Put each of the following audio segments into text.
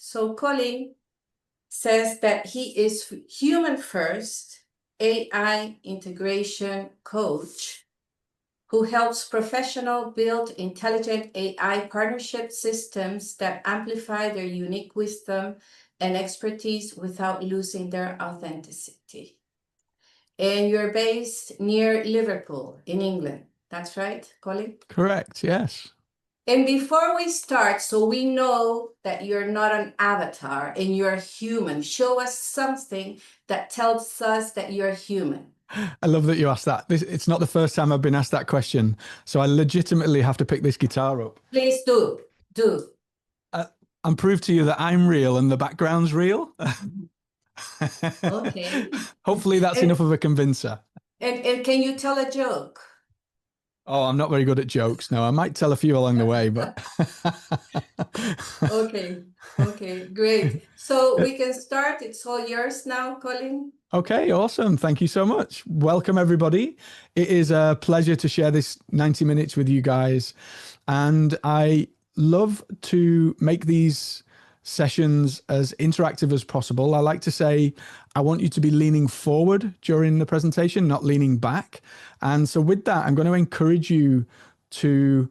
So Colin says that he is human first AI integration coach who helps professionals build intelligent AI partnership systems that amplify their unique wisdom and expertise without losing their authenticity. And you're based near Liverpool in England. That's right, Colin? Correct, yes. And before we start, so we know that you're not an avatar and you're human, show us something that tells us that you're human. I love that you asked that. It's not the first time I've been asked that question, so I legitimately have to pick this guitar up. Please do. And prove to you that I'm real and the background's real. Okay. Hopefully that's enough of a convincer. And can you tell a joke? Oh, I'm not very good at jokes. No, I might tell a few along the way, but... Okay, great. So we can start. It's all yours now, Colin. Okay, awesome. Thank you so much. Welcome, everybody. It is a pleasure to share this 90 minutes with you guys. And I love to make these sessions as interactive as possible. I like to say, I want you to be leaning forward during the presentation, not leaning back. And so with that, I'm going to encourage you to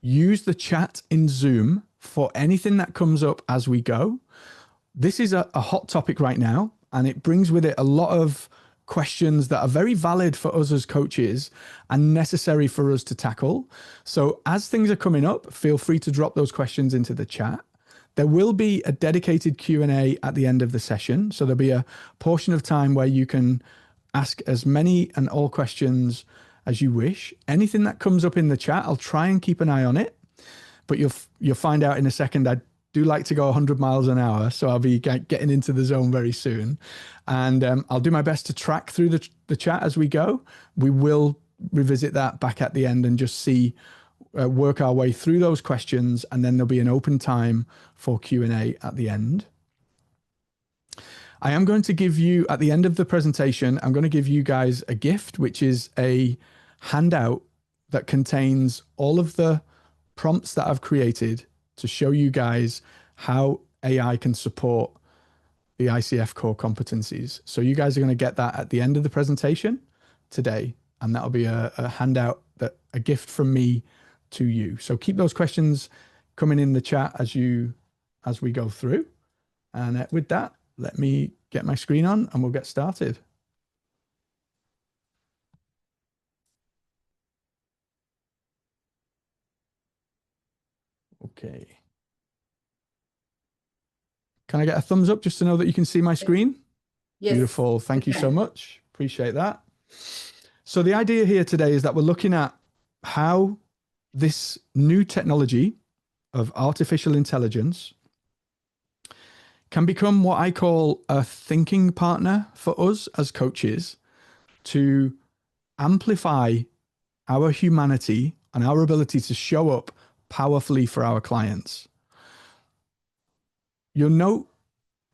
use the chat in Zoom for anything that comes up as we go. This is a hot topic right now, and it brings with it a lot of questions that are very valid for us as coaches and necessary for us to tackle. So as things are coming up, feel free to drop those questions into the chat. There will be a dedicated Q&A at the end of the session. So there'll be a portion of time where you can ask as many and all questions as you wish. Anything that comes up in the chat, I'll try and keep an eye on it, but you'll find out in a second. I do like to go 100 miles an hour, so I'll be getting into the zone very soon. And I'll do my best to track through the chat as we go. We will revisit that back at the end and just see, work our way through those questions, and then there'll be an open time for Q&A at the end. I am going to give you, at the end of the presentation, I'm going to give you guys a gift, which is a handout that contains all of the prompts that I've created to show you guys how AI can support the ICF core competencies. So you guys are going to get that at the end of the presentation today, and that'll be a handout, a gift from me to you. So keep those questions coming in the chat as we go through. And with that, let me get my screen on and we'll get started. Okay. Can I get a thumbs up just to know that you can see my screen? Yes. Beautiful. Thank you so much. Appreciate that. So the idea here today is that we're looking at how this new technology of artificial intelligence can become what I call a thinking partner for us as coaches to amplify our humanity and our ability to show up powerfully for our clients. You'll note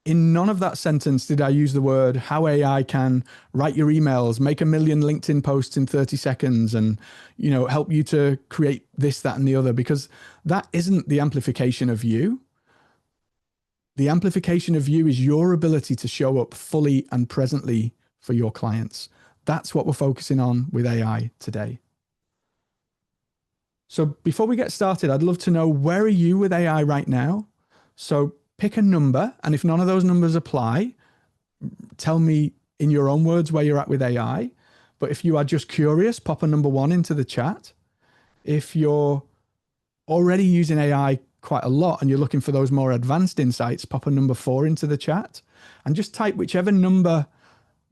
in none of that sentence did I use the word how AI can write your emails, make 1 million LinkedIn posts in 30 seconds and, you know, help you to create this, that, and the other, because that isn't the amplification of you. The amplification of you is your ability to show up fully and presently for your clients. That's what we're focusing on with AI today. So before we get started, I'd love to know, where are you with AI right now? So pick a number, and if none of those numbers apply, tell me in your own words where you're at with AI. But if you are just curious, pop a number 1 into the chat. If you're already using AI quite a lot and you're looking for those more advanced insights, pop a number 4 into the chat and just type whichever number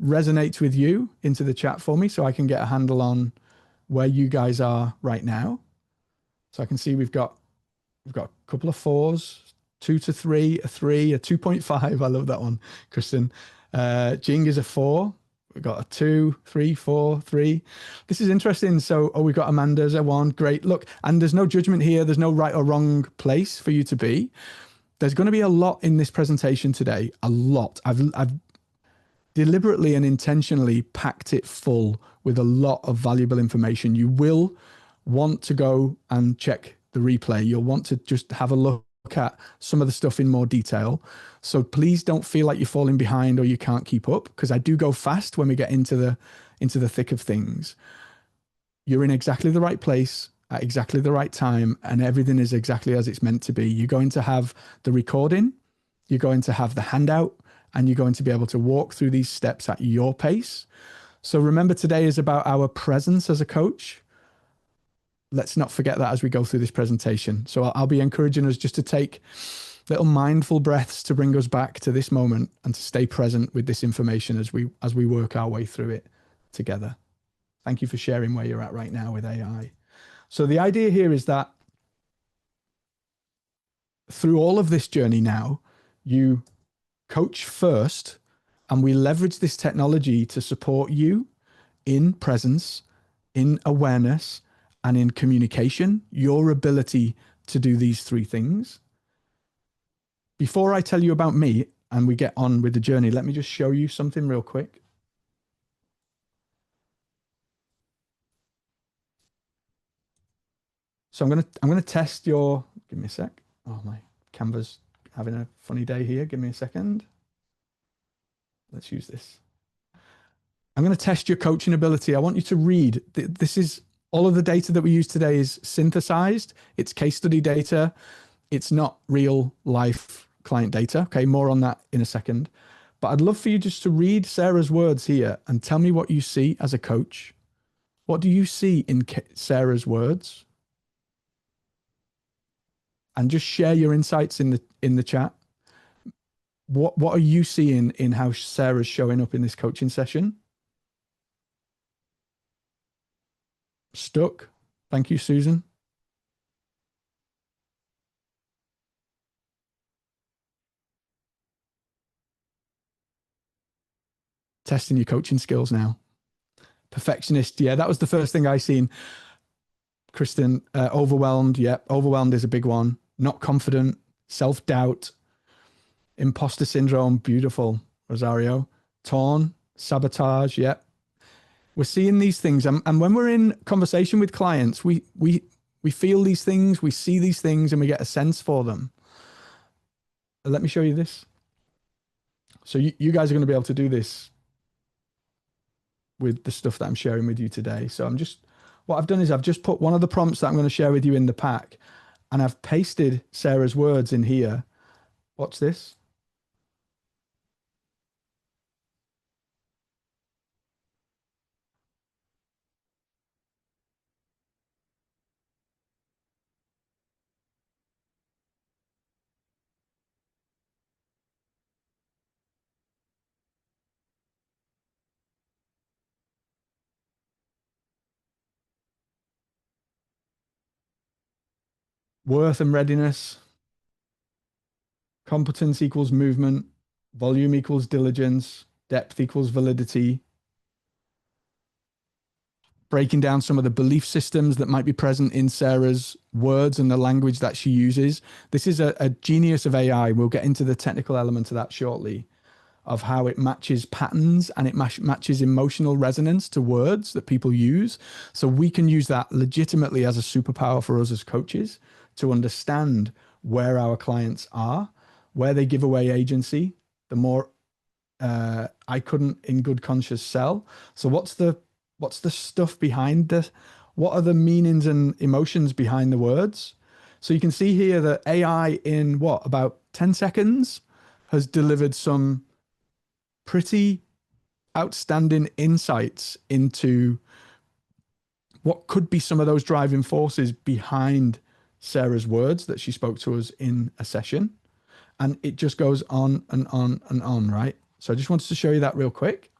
resonates with you into the chat for me so I can get a handle on where you guys are right now. So I can see we've got a couple of 4s, 2 to 3, a 3, a 2.5. I love that one, Kristen. Jing is a 4. We've got a 2, 3, 4, 3. This is interesting. So, we've got Amanda's a 1. Great. Look, and there's no judgment here. There's no right or wrong place for you to be. There's going to be a lot in this presentation today. A lot. I've deliberately and intentionally packed it full with a lot of valuable information. You will want to go and check the replay. You'll want to just have a look at some of the stuff in more detail. So please don't feel like you're falling behind or you can't keep up, because I do go fast when we get into the thick of things. You're in exactly the right place at exactly the right time, and everything is exactly as it's meant to be. You're going to have the recording, you're going to have the handout, and you're going to be able to walk through these steps at your pace. So remember, today is about our presence as a coach. Let's not forget that as we go through this presentation. So I'll be encouraging us just to take little mindful breaths to bring us back to this moment and to stay present with this information as we work our way through it together. Thank you for sharing where you're at right now with AI. So the idea here is that through all of this journey now, you coach first, and we leverage this technology to support you in presence, in awareness, and in communication, your ability to do these three things. Before I tell you about me and we get on with the journey, let me just show you something real quick. So I'm gonna test your, give me a sec. Oh, my Canva's having a funny day here. Give me a second. Let's use this. I'm going to test your coaching ability. I want you to read. This is all of the data that we use today is synthesized. It's case study data. It's not real life client data. Okay, more on that in a second. But I'd love for you just to read Sarah's words here and tell me what you see as a coach. What do you see in Sarah's words? And just share your insights in the chat. What are you seeing in how Sarah's showing up in this coaching session? Stuck. Thank you, Susan. Testing your coaching skills now. Perfectionist. Yeah, that was the first thing I seen. Kristen, overwhelmed. Yeah, overwhelmed is a big one. Not confident, self-doubt, imposter syndrome. Beautiful, Rosario. Torn, sabotage. Yeah. We're seeing these things. And when we're in conversation with clients, we feel these things, we see these things, and we get a sense for them. Let me show you this. So you guys are going to be able to do this with the stuff that I'm sharing with you today. So what I've done is I've just put one of the prompts that I'm going to share with you in the pack, and I've pasted Sarah's words in here. Watch this. Worth and readiness. Competence equals movement. Volume equals diligence. Depth equals validity. Breaking down some of the belief systems that might be present in Sarah's words and the language that she uses. This is a genius of AI. We'll get into the technical element of that shortly, of how it matches patterns and it matches emotional resonance to words that people use. So we can use that legitimately as a superpower for us as coaches to understand where our clients are, where they give away agency, the more I couldn't in good conscience sell. So what's the stuff behind this? What are the meanings and emotions behind the words? So you can see here that AI in about 10 seconds has delivered some pretty outstanding insights into what could be some of those driving forces behind Sarah's words that she spoke to us in a session. And it just goes on and on and on, right? So I just wanted to show you that real quick.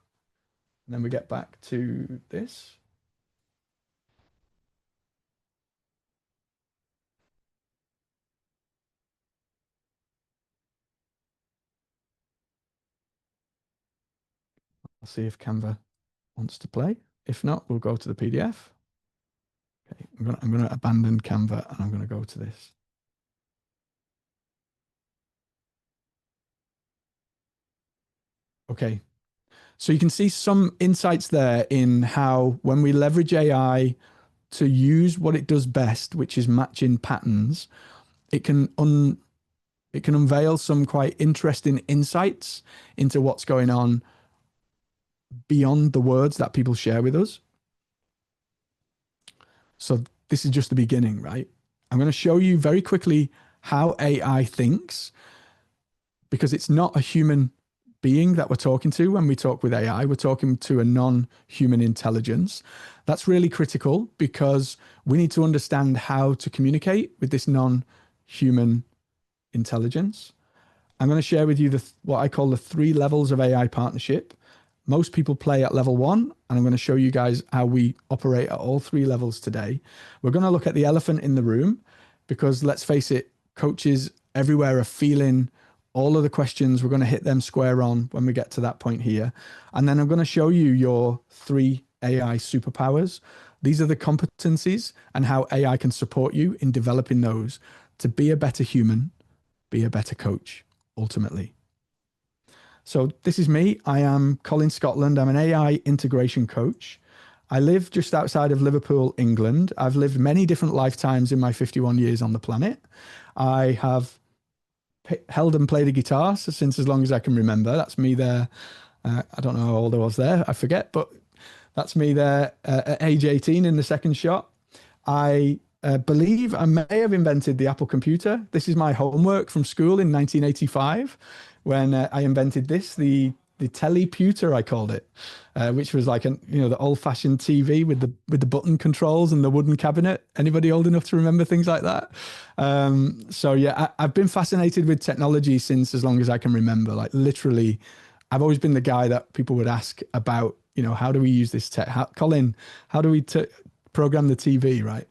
And then we get back to this. I'll see if Canva wants to play. If not, we'll go to the PDF. Okay, I'm gonna abandon Canva and I'm gonna go to this. Okay, so you can see some insights there in how when we leverage AI to use what it does best, which is matching patterns, it can It can unveil some quite interesting insights into what's going on beyond the words that people share with us. So this is just the beginning, right? I'm going to show you very quickly how AI thinks, because it's not a human being that we're talking to when we talk with AI. We're talking to a non-human intelligence. That's really critical because we need to understand how to communicate with this non-human intelligence. I'm going to share with you what I call the 3 levels of AI partnership. Most people play at level 1, and I'm going to show you guys how we operate at all 3 levels today. We're going to look at the elephant in the room, because let's face it, coaches everywhere are feeling all of the questions. We're going to hit them square on when we get to that point here. And then I'm going to show you your 3 AI superpowers. These are the competencies and how AI can support you in developing those to be a better human, be a better coach, ultimately. So this is me. I am Colin Scotland. I'm an AI integration coach. I live just outside of Liverpool, England. I've lived many different lifetimes in my 51 years on the planet. I have held and played a guitar since as long as I can remember. That's me there. I don't know how old I was there. I forget, but that's me there at age 18 in the second shot. I believe I may have invented the Apple computer. This is my homework from school in 1985 when I invented this, the teleputer, I called it, which was like the old-fashioned TV with the button controls and the wooden cabinet. Anybody old enough to remember things like that? So yeah, I've been fascinated with technology since as long as I can remember. Like literally, I've always been the guy that people would ask about, how do we use this tech? Colin, how do we program the TV, right?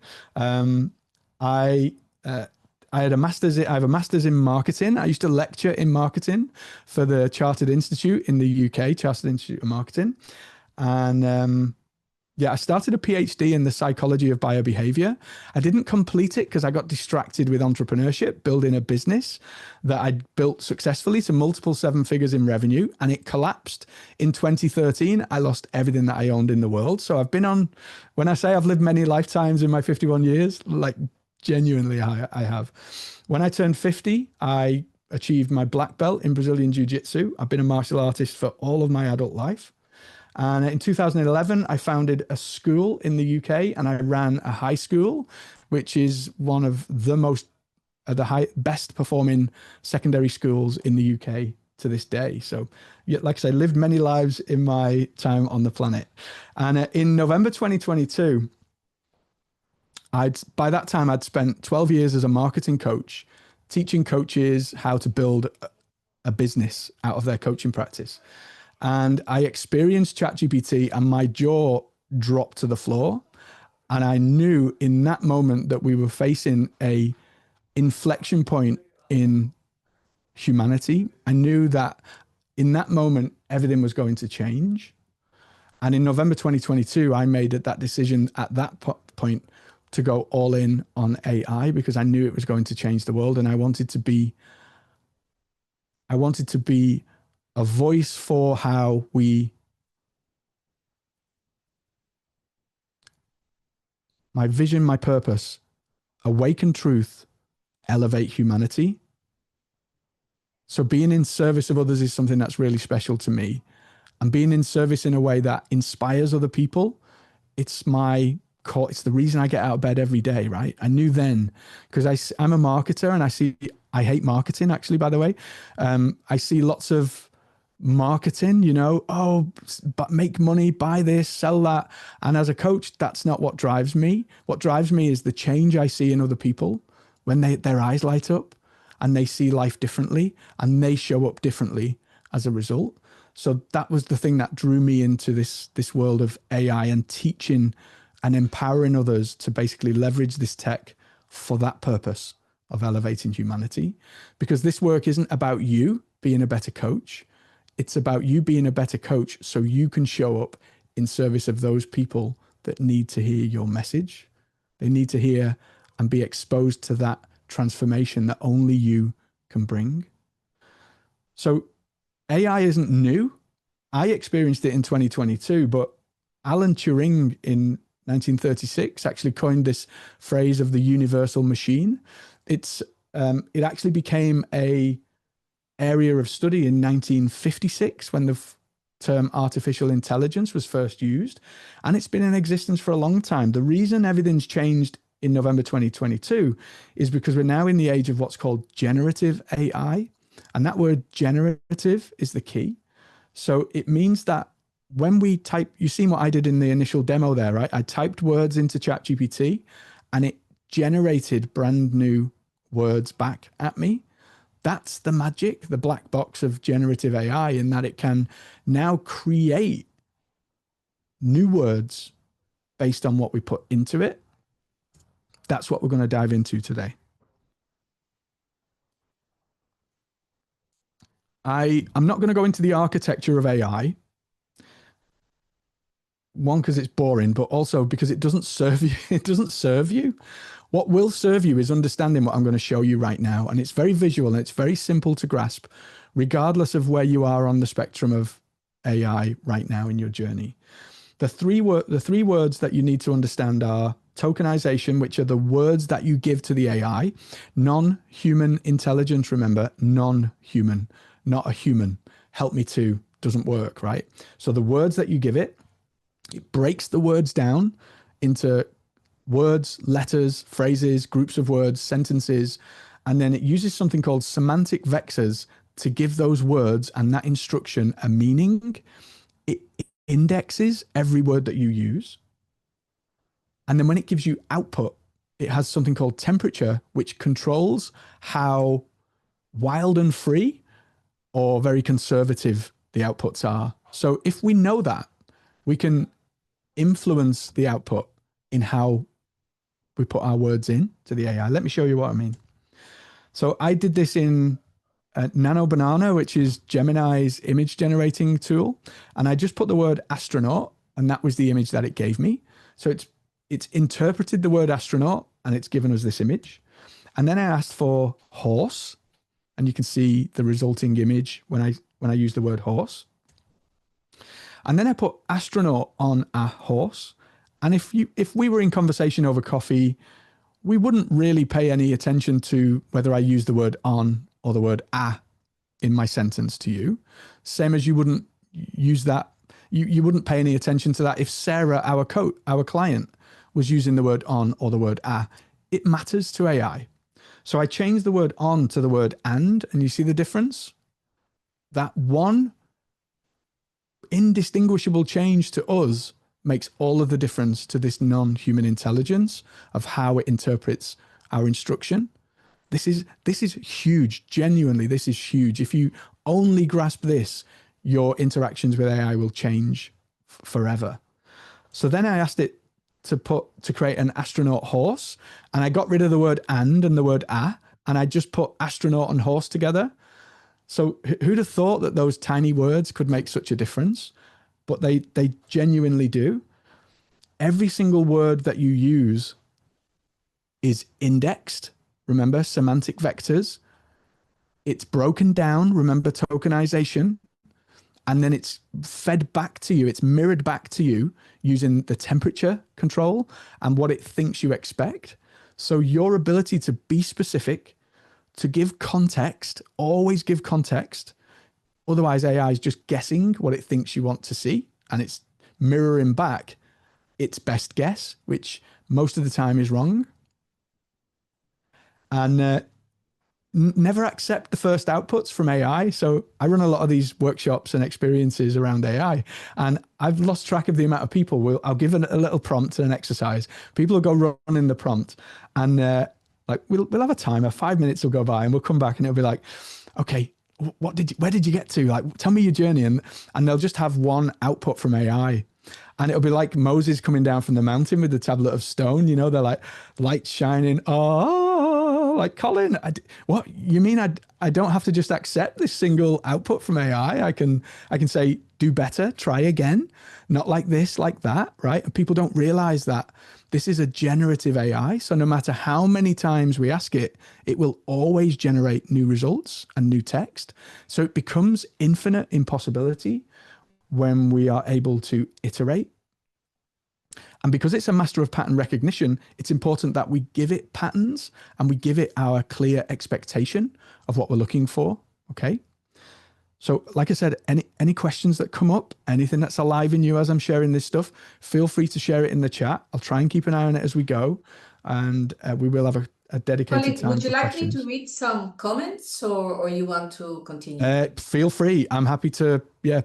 I have a master's in marketing. I used to lecture in marketing for the Chartered Institute in the UK, Chartered Institute of Marketing. And I started a PhD in the psychology of biobehavior. I didn't complete it because I got distracted with entrepreneurship, building a business that I'd built successfully to multiple 7 figures in revenue, and it collapsed in 2013. I lost everything that I owned in the world. So I've been on, when I say I've lived many lifetimes in my 51 years, like genuinely I have. When I turned 50, I achieved my black belt in Brazilian Jiu-Jitsu. I've been a martial artist for all of my adult life. And in 2011, I founded a school in the UK, and I ran a high school, which is one of the best performing secondary schools in the UK to this day. So, yeah, like I say, lived many lives in my time on the planet. And in November 2022, by that time, I'd spent 12 years as a marketing coach, teaching coaches how to build a business out of their coaching practice. And I experienced ChatGPT, and my jaw dropped to the floor. And I knew in that moment that we were facing a inflection point in humanity. I knew that in that moment, everything was going to change. And in November 2022, I made that decision at that point to go all in on AI, because I knew it was going to change the world. And I wanted to be a voice for how my vision, my purpose, awaken truth, elevate humanity. So being in service of others is something that's really special to me. And being in service in a way that inspires other people, it's the reason I get out of bed every day, right? I knew then, because I'm a marketer, and I hate marketing, actually, by the way. I see lots of marketing, but make money, buy this, sell that. And as a coach, that's not what drives me. What drives me is the change I see in other people when their eyes light up and they see life differently and they show up differently as a result. So that was the thing that drew me into this world of AI and teaching and empowering others to basically leverage this tech for that purpose of elevating humanity. Because this work isn't about you being a better coach. It's about you being a better coach so you can show up in service of those people that need to hear your message. They need to hear and be exposed to that transformation that only you can bring. So AI isn't new. I experienced it in 2022, but Alan Turing in 1936 actually coined this phrase of the universal machine. It's It actually became a area of study in 1956 when the term artificial intelligence was first used, and it's been in existence for a long time. The reason everything's changed in November 2022 is because we're now in the age of what's called generative AI, and that word generative is the key. So it means that when we type, you seen what I did in the initial demo there, right? I typed words into ChatGPT and it generated brand new words back at me. That's the magic, the black box of generative AI, in that it can now create new words based on what we put into it. That's what we're going to dive into today. I'm not going to go into the architecture of AI. One, because it's boring, but also because it doesn't serve you. It doesn't serve you. What will serve you is understanding what I'm going to show you right now. And it's very visual and it's very simple to grasp, regardless of where you are on the spectrum of AI right now in your journey. The three words that you need to understand are tokenization, which are the words that you give to the AI. Non-human intelligence, remember, non-human, not a human. Help me to doesn't work, right? So the words that you give it, it breaks the words down into words, letters, phrases, groups of words, sentences, and then it uses something called semantic vectors to give those words and that instruction a meaning. It indexes every word that you use. And then when it gives you output, it has something called temperature, which controls how wild and free or very conservative the outputs are. So if we know that, we can influence the output in how we put our words in to the AI. Let me show you what I mean. So I did this in Nano Banana, which is Gemini's image generating tool. And I just put the word astronaut, and that was the image that it gave me. So it's interpreted the word astronaut and it's given us this image. And then I asked for horse, and you can see the resulting image when I use the word horse. And then I put astronaut on a horse. And if we were in conversation over coffee, we wouldn't really pay any attention to whether I use the word on or the word a in my sentence to you. Same as you wouldn't use that. You wouldn't pay any attention to that if Sarah, our client, was using the word on or the word a. It matters to AI. So I changed the word on to the word and you see the difference? That one indistinguishable change to us makes all of the difference to this non-human intelligence of how it interprets our instruction. This is huge. Genuinely, this is huge. If you only grasp this, your interactions with AI will change forever. So then I asked it to create an astronaut horse, and I got rid of the word and the word a, and I just put astronaut and horse together. So who'd have thought that those tiny words could make such a difference? But they genuinely do. Every single word that you use is indexed. Remember, semantic vectors. It's broken down. Remember, tokenization. And then it's fed back to you. It's mirrored back to you using the temperature control and what it thinks you expect. So your ability to be specific, to give context, always give context. Otherwise, AI is just guessing what it thinks you want to see, and it's mirroring back its best guess, which most of the time is wrong. And never accept the first outputs from AI. So I run a lot of these workshops and experiences around AI, and I've lost track of the amount of people. I'll give a little prompt and an exercise. People will go running the prompt, and like we'll have a timer. 5 minutes will go by, and we'll come back, and it'll be like, okay, where did you get to? Like, tell me your journey, and they'll just have one output from AI. And it'll be like Moses coming down from the mountain with the tablet of stone. You know, they're like lights shining. Oh, like Colin, what you mean? I don't have to just accept this single output from AI. I can say, do better, try again, not like this, like that, right? And people don't realize that this is a generative AI. So no matter how many times we ask it, it will always generate new results and new text. So it becomes infinite in possibility when we are able to iterate. And because it's a master of pattern recognition, it's important that we give it patterns and we give it our clear expectation of what we're looking for. Okay. So, like I said, any questions that come up, anything that's alive in you as I'm sharing this stuff, feel free to share it in the chat. I'll try and keep an eye on it as we go, and we will have a dedicated Colin, time would you for like me to questions. read some comments or you want to continue? Feel free. I'm happy to. Yeah,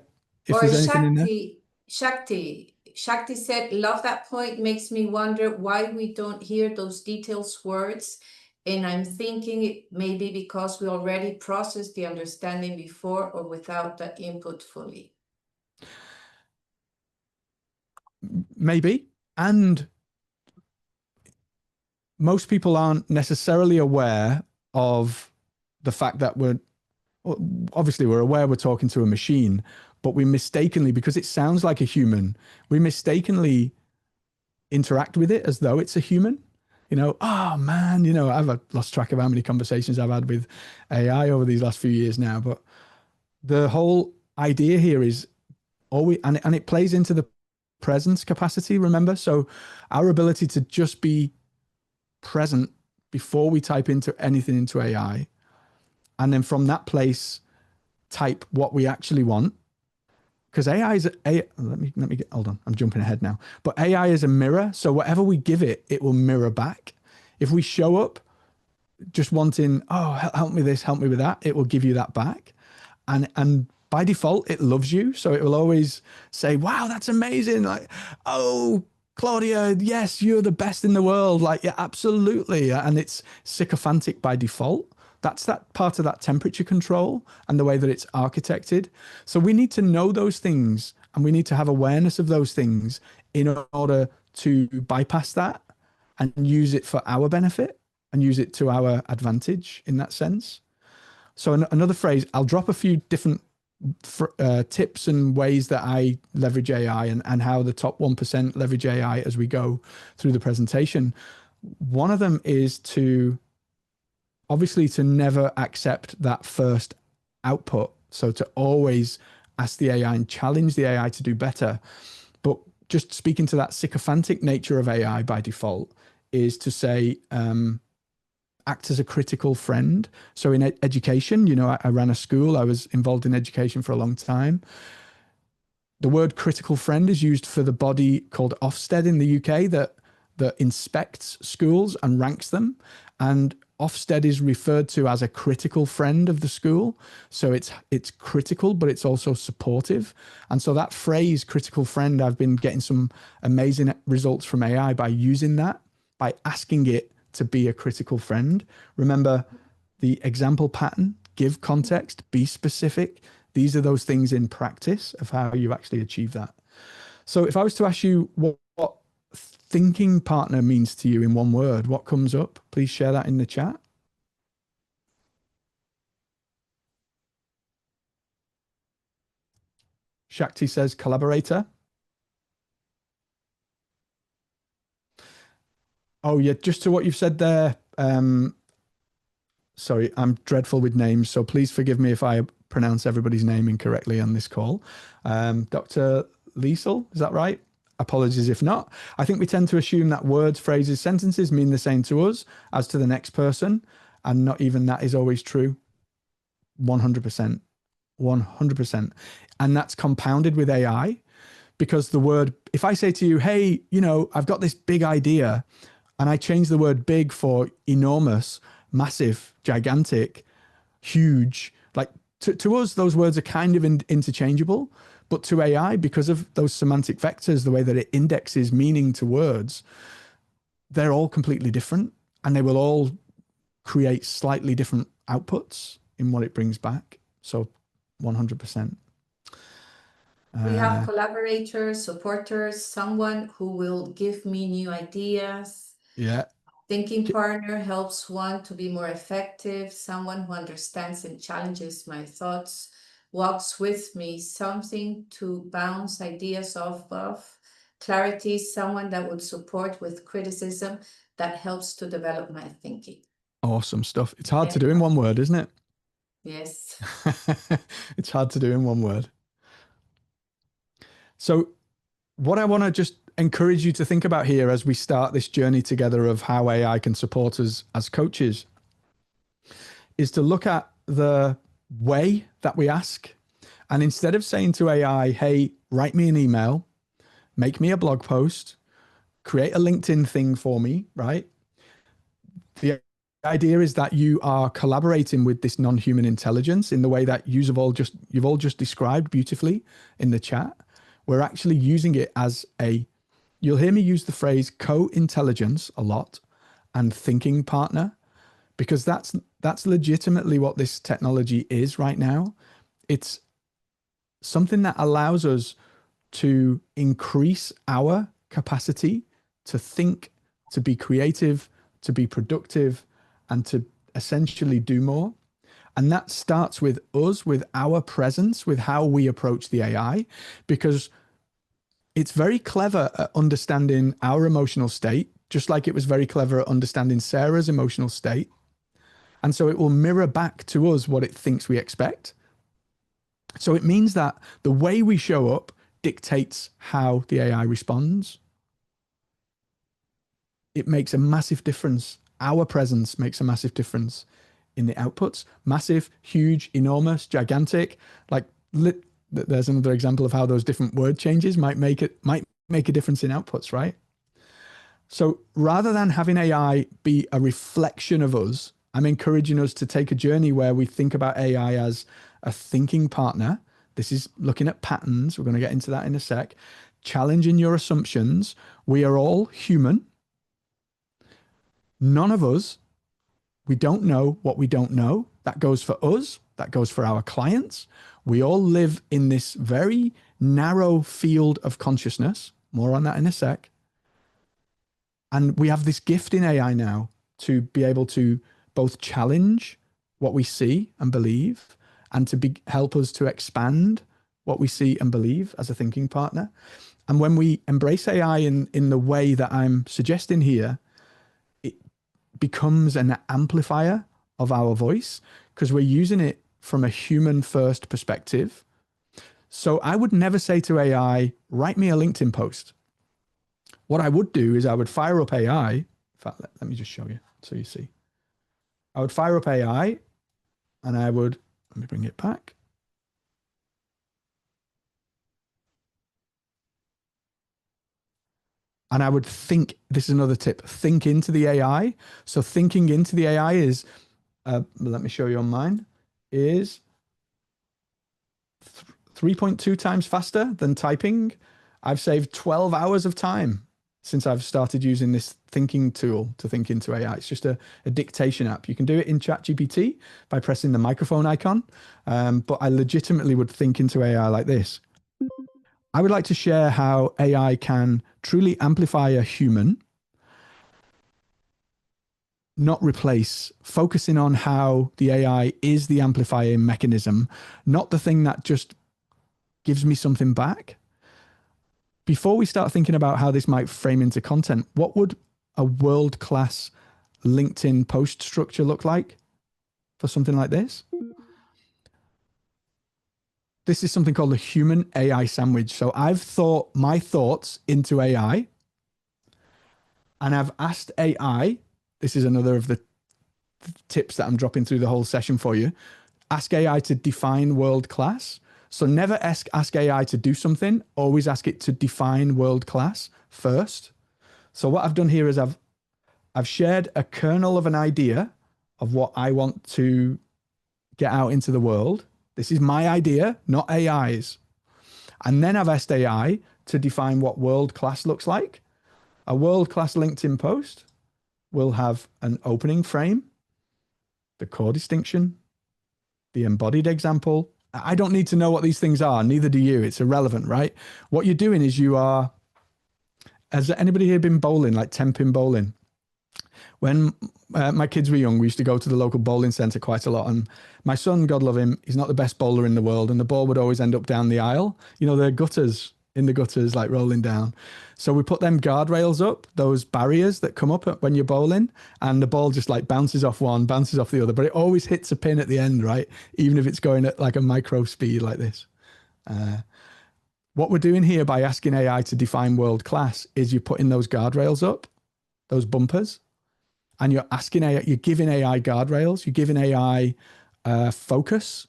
if Or there's anything in there. Shakti said, love that point. Makes me wonder why we don't hear those details words. And I'm thinking it may be because we already processed the understanding before or without the input fully. Maybe. And most people aren't necessarily aware of the fact that obviously we're aware we're talking to a machine, but we mistakenly, because it sounds like a human, we mistakenly interact with it as though it's a human. Oh man, I've lost track of how many conversations I've had with AI over these last few years now. But the whole idea here is always, and it plays into the presence capacity, remember? So our ability to just be present before we type into anything into AI, and then from that place type what we actually want. Because AI is let me get, hold on, I'm jumping ahead now. But AI is a mirror, so whatever we give it, it will mirror back. If we show up just wanting, oh, help me this, help me with that, it will give you that back. And by default, it loves you, so it will always say, wow, that's amazing. Like, oh, Claudia, yes, you're the best in the world. Like, yeah, absolutely. And it's sycophantic by default. That's that part of that temperature control and the way that it's architected. So we need to know those things and we need to have awareness of those things in order to bypass that and use it for our benefit and use it to our advantage in that sense. So another phrase, I'll drop a few different tips and ways that I leverage AI and how the top 1% leverage AI as we go through the presentation. One of them is to obviously to never accept that first output. So to always ask the AI and challenge the AI to do better. But just speaking to that sycophantic nature of AI by default is to say, act as a critical friend. So in education, I ran a school. I was involved in education for a long time. The word critical friend is used for the body called Ofsted in the UK that inspects schools and ranks them. And Ofsted is referred to as a critical friend of the school. So it's critical, but it's also supportive. And so that phrase, critical friend, I've been getting some amazing results from AI by using that, by asking it to be a critical friend. Remember the example pattern, give context, be specific. These are those things in practice of how you actually achieve that. So if I was to ask you what thinking partner means to you in one word, what comes up? Please share that in the chat. Shakti says collaborator. Oh yeah, just to what you've said there. Sorry, I'm dreadful with names, so please forgive me if I pronounce everybody's name incorrectly on this call. Dr. Liesel, is that right? Apologies if not. I think we tend to assume that words, phrases, sentences mean the same to us as to the next person, and not even that is always true. 100%. 100%. And that's compounded with AI because the word, if I say to you, hey, I've got this big idea, and I change the word big for enormous, massive, gigantic, huge, like to us, those words are kind of interchangeable. But to AI, because of those semantic vectors, the way that it indexes meaning to words, they're all completely different and they will all create slightly different outputs in what it brings back. So 100%. We have collaborators, supporters, someone who will give me new ideas. Yeah. Thinking partner helps one to be more effective, someone who understands and challenges my thoughts, walks with me, something to bounce ideas off of. Clarity, someone that would support with criticism that helps to develop my thinking. Awesome stuff. It's hard to do in one word, isn't it? Yes. It's hard to do in one word. So what I want to just encourage you to think about here as we start this journey together of how AI can support us as coaches is to look at the way that we ask. And instead of saying to AI, hey, write me an email, make me a blog post, create a LinkedIn thing for me, right? The idea is that you are collaborating with this non-human intelligence in the way that you've all just described beautifully in the chat. We're actually using it as you'll hear me use the phrase co-intelligence a lot and thinking partner, because that's legitimately what this technology is right now. It's something that allows us to increase our capacity to think, to be creative, to be productive, and to essentially do more. And that starts with us, with our presence, with how we approach the AI, because it's very clever at understanding our emotional state, just like it was very clever at understanding Sarah's emotional state. And so it will mirror back to us what it thinks we expect. So it means that the way we show up dictates how the AI responds. It makes a massive difference. Our presence makes a massive difference in the outputs. Massive, huge, enormous, gigantic. Like there's another example of how those different word changes might make a difference in outputs, right? So rather than having AI be a reflection of us, I'm encouraging us to take a journey where we think about AI as a thinking partner. This is looking at patterns. We're going to get into that in a sec. Challenging your assumptions. We are all human. None of us, we don't know what we don't know. That goes for us. That goes for our clients. We all live in this very narrow field of consciousness. More on that in a sec. And we have this gift in AI now to be able to both challenge what we see and believe, and to help us to expand what we see and believe as a thinking partner. And when we embrace AI in the way that I'm suggesting here, it becomes an amplifier of our voice, because we're using it from a human first perspective. So I would never say to AI, write me a LinkedIn post. What I would do is I would fire up AI. In fact, let me just show you so you see. I would fire up AI and I would, let me bring it back. And I would think, this is another tip, think into the AI. So thinking into the AI is, let me show you on mine, is 3.2 times faster than typing. I've saved 12 hours of time since I've started using this thinking tool to think into AI. It's just a dictation app. You can do it in ChatGPT by pressing the microphone icon, but I legitimately would think into AI like this. I would like to share how AI can truly amplify a human, not replace, focusing on how the AI is the amplifying mechanism, not the thing that just gives me something back. Before we start thinking about how this might frame into content, what would a world-class LinkedIn post structure look like for something like this? This is something called a human AI sandwich. So I've thought my thoughts into AI, and I've asked AI, this is another of the tips that I'm dropping through the whole session for you. Ask AI to define world-class. So never ask AI to do something, always ask it to define world-class first. So what I've done here is I've shared a kernel of an idea of what I want to get out into the world. This is my idea, not AI's. And then I've asked AI to define what world-class looks like. A world-class LinkedIn post will have an opening frame, the core distinction, the embodied example. I don't need to know what these things are, neither do you. It's irrelevant, right? What you're doing is has anybody here been bowling, like 10-pin bowling? When my kids were young, we used to go to the local bowling centre quite a lot. And my son, God love him, he's not the best bowler in the world. And the ball would always end up down the aisle. You know, the gutters, in the gutters, like rolling down. So we put them guardrails up, those barriers that come up when you're bowling, and the ball just like bounces off one, bounces off the other, but it always hits a pin at the end, right? Even if it's going at like a micro speed like this. What we're doing here by asking AI to define world class is you're putting those guardrails up, those bumpers, and you're asking AI, you're giving AI guardrails, you're giving AI focus,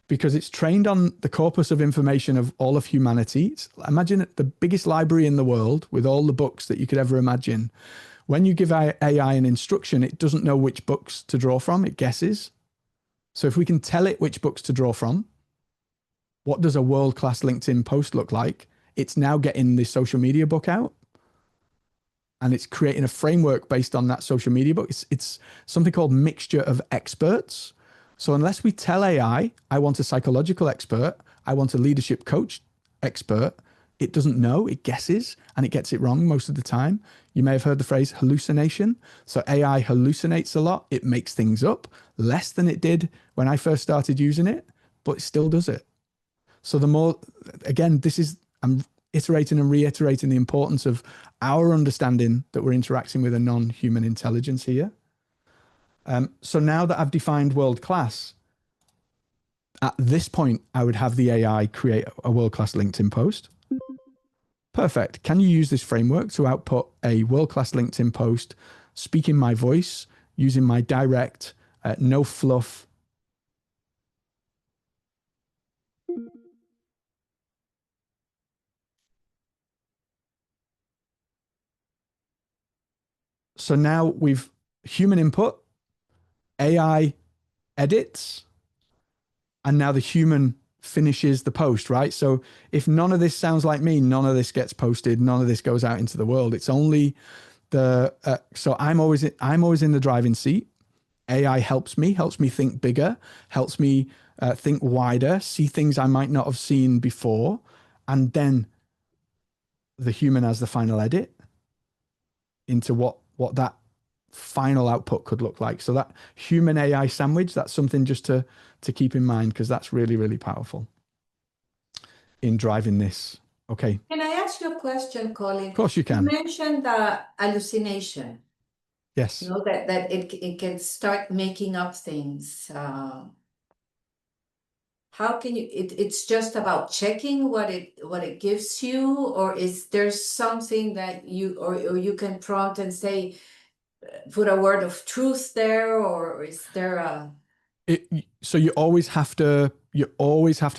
because it's trained on the corpus of information of all of humanity. Imagine the biggest library in the world with all the books that you could ever imagine. When you give AI an instruction, it doesn't know which books to draw from, it guesses. So if we can tell it which books to draw from, what does a world-class LinkedIn post look like? It's now getting the social media book out, and it's creating a framework based on that social media book. It's something called mixture of experts. So unless we tell AI, I want a psychological expert, I want a leadership coach expert, it doesn't know, it guesses, and it gets it wrong most of the time. You may have heard the phrase hallucination. So AI hallucinates a lot. It makes things up, less than it did when I first started using it, but it still does it. So the more, again, I'm iterating and reiterating the importance of our understanding that we're interacting with a non-human intelligence here. So now that I've defined world class, at this point, I would have the AI create a world-class LinkedIn post. Perfect. Can you use this framework to output a world-class LinkedIn post, speaking my voice, using my direct, no fluff. So now we've human input, AI edits, and now the human finishes the post, right? So if none of this sounds like me, none of this gets posted, none of this goes out into the world. It's only the so I'm always in the driving seat. AI helps me think bigger, helps me think wider, see things I might not have seen before, and then the human has the final edit into what that final output could look like. So that human AI sandwich, that's something just to keep in mind, because that's really, really powerful in driving this. Okay. Can I ask you a question, Colin? Of course you You can. mentioned the hallucination, Yes. that it can start making up things. How can you, it's just about checking what it gives you, or is there something that or you can prompt and say, put a word of truth there, or is there a... So you always have to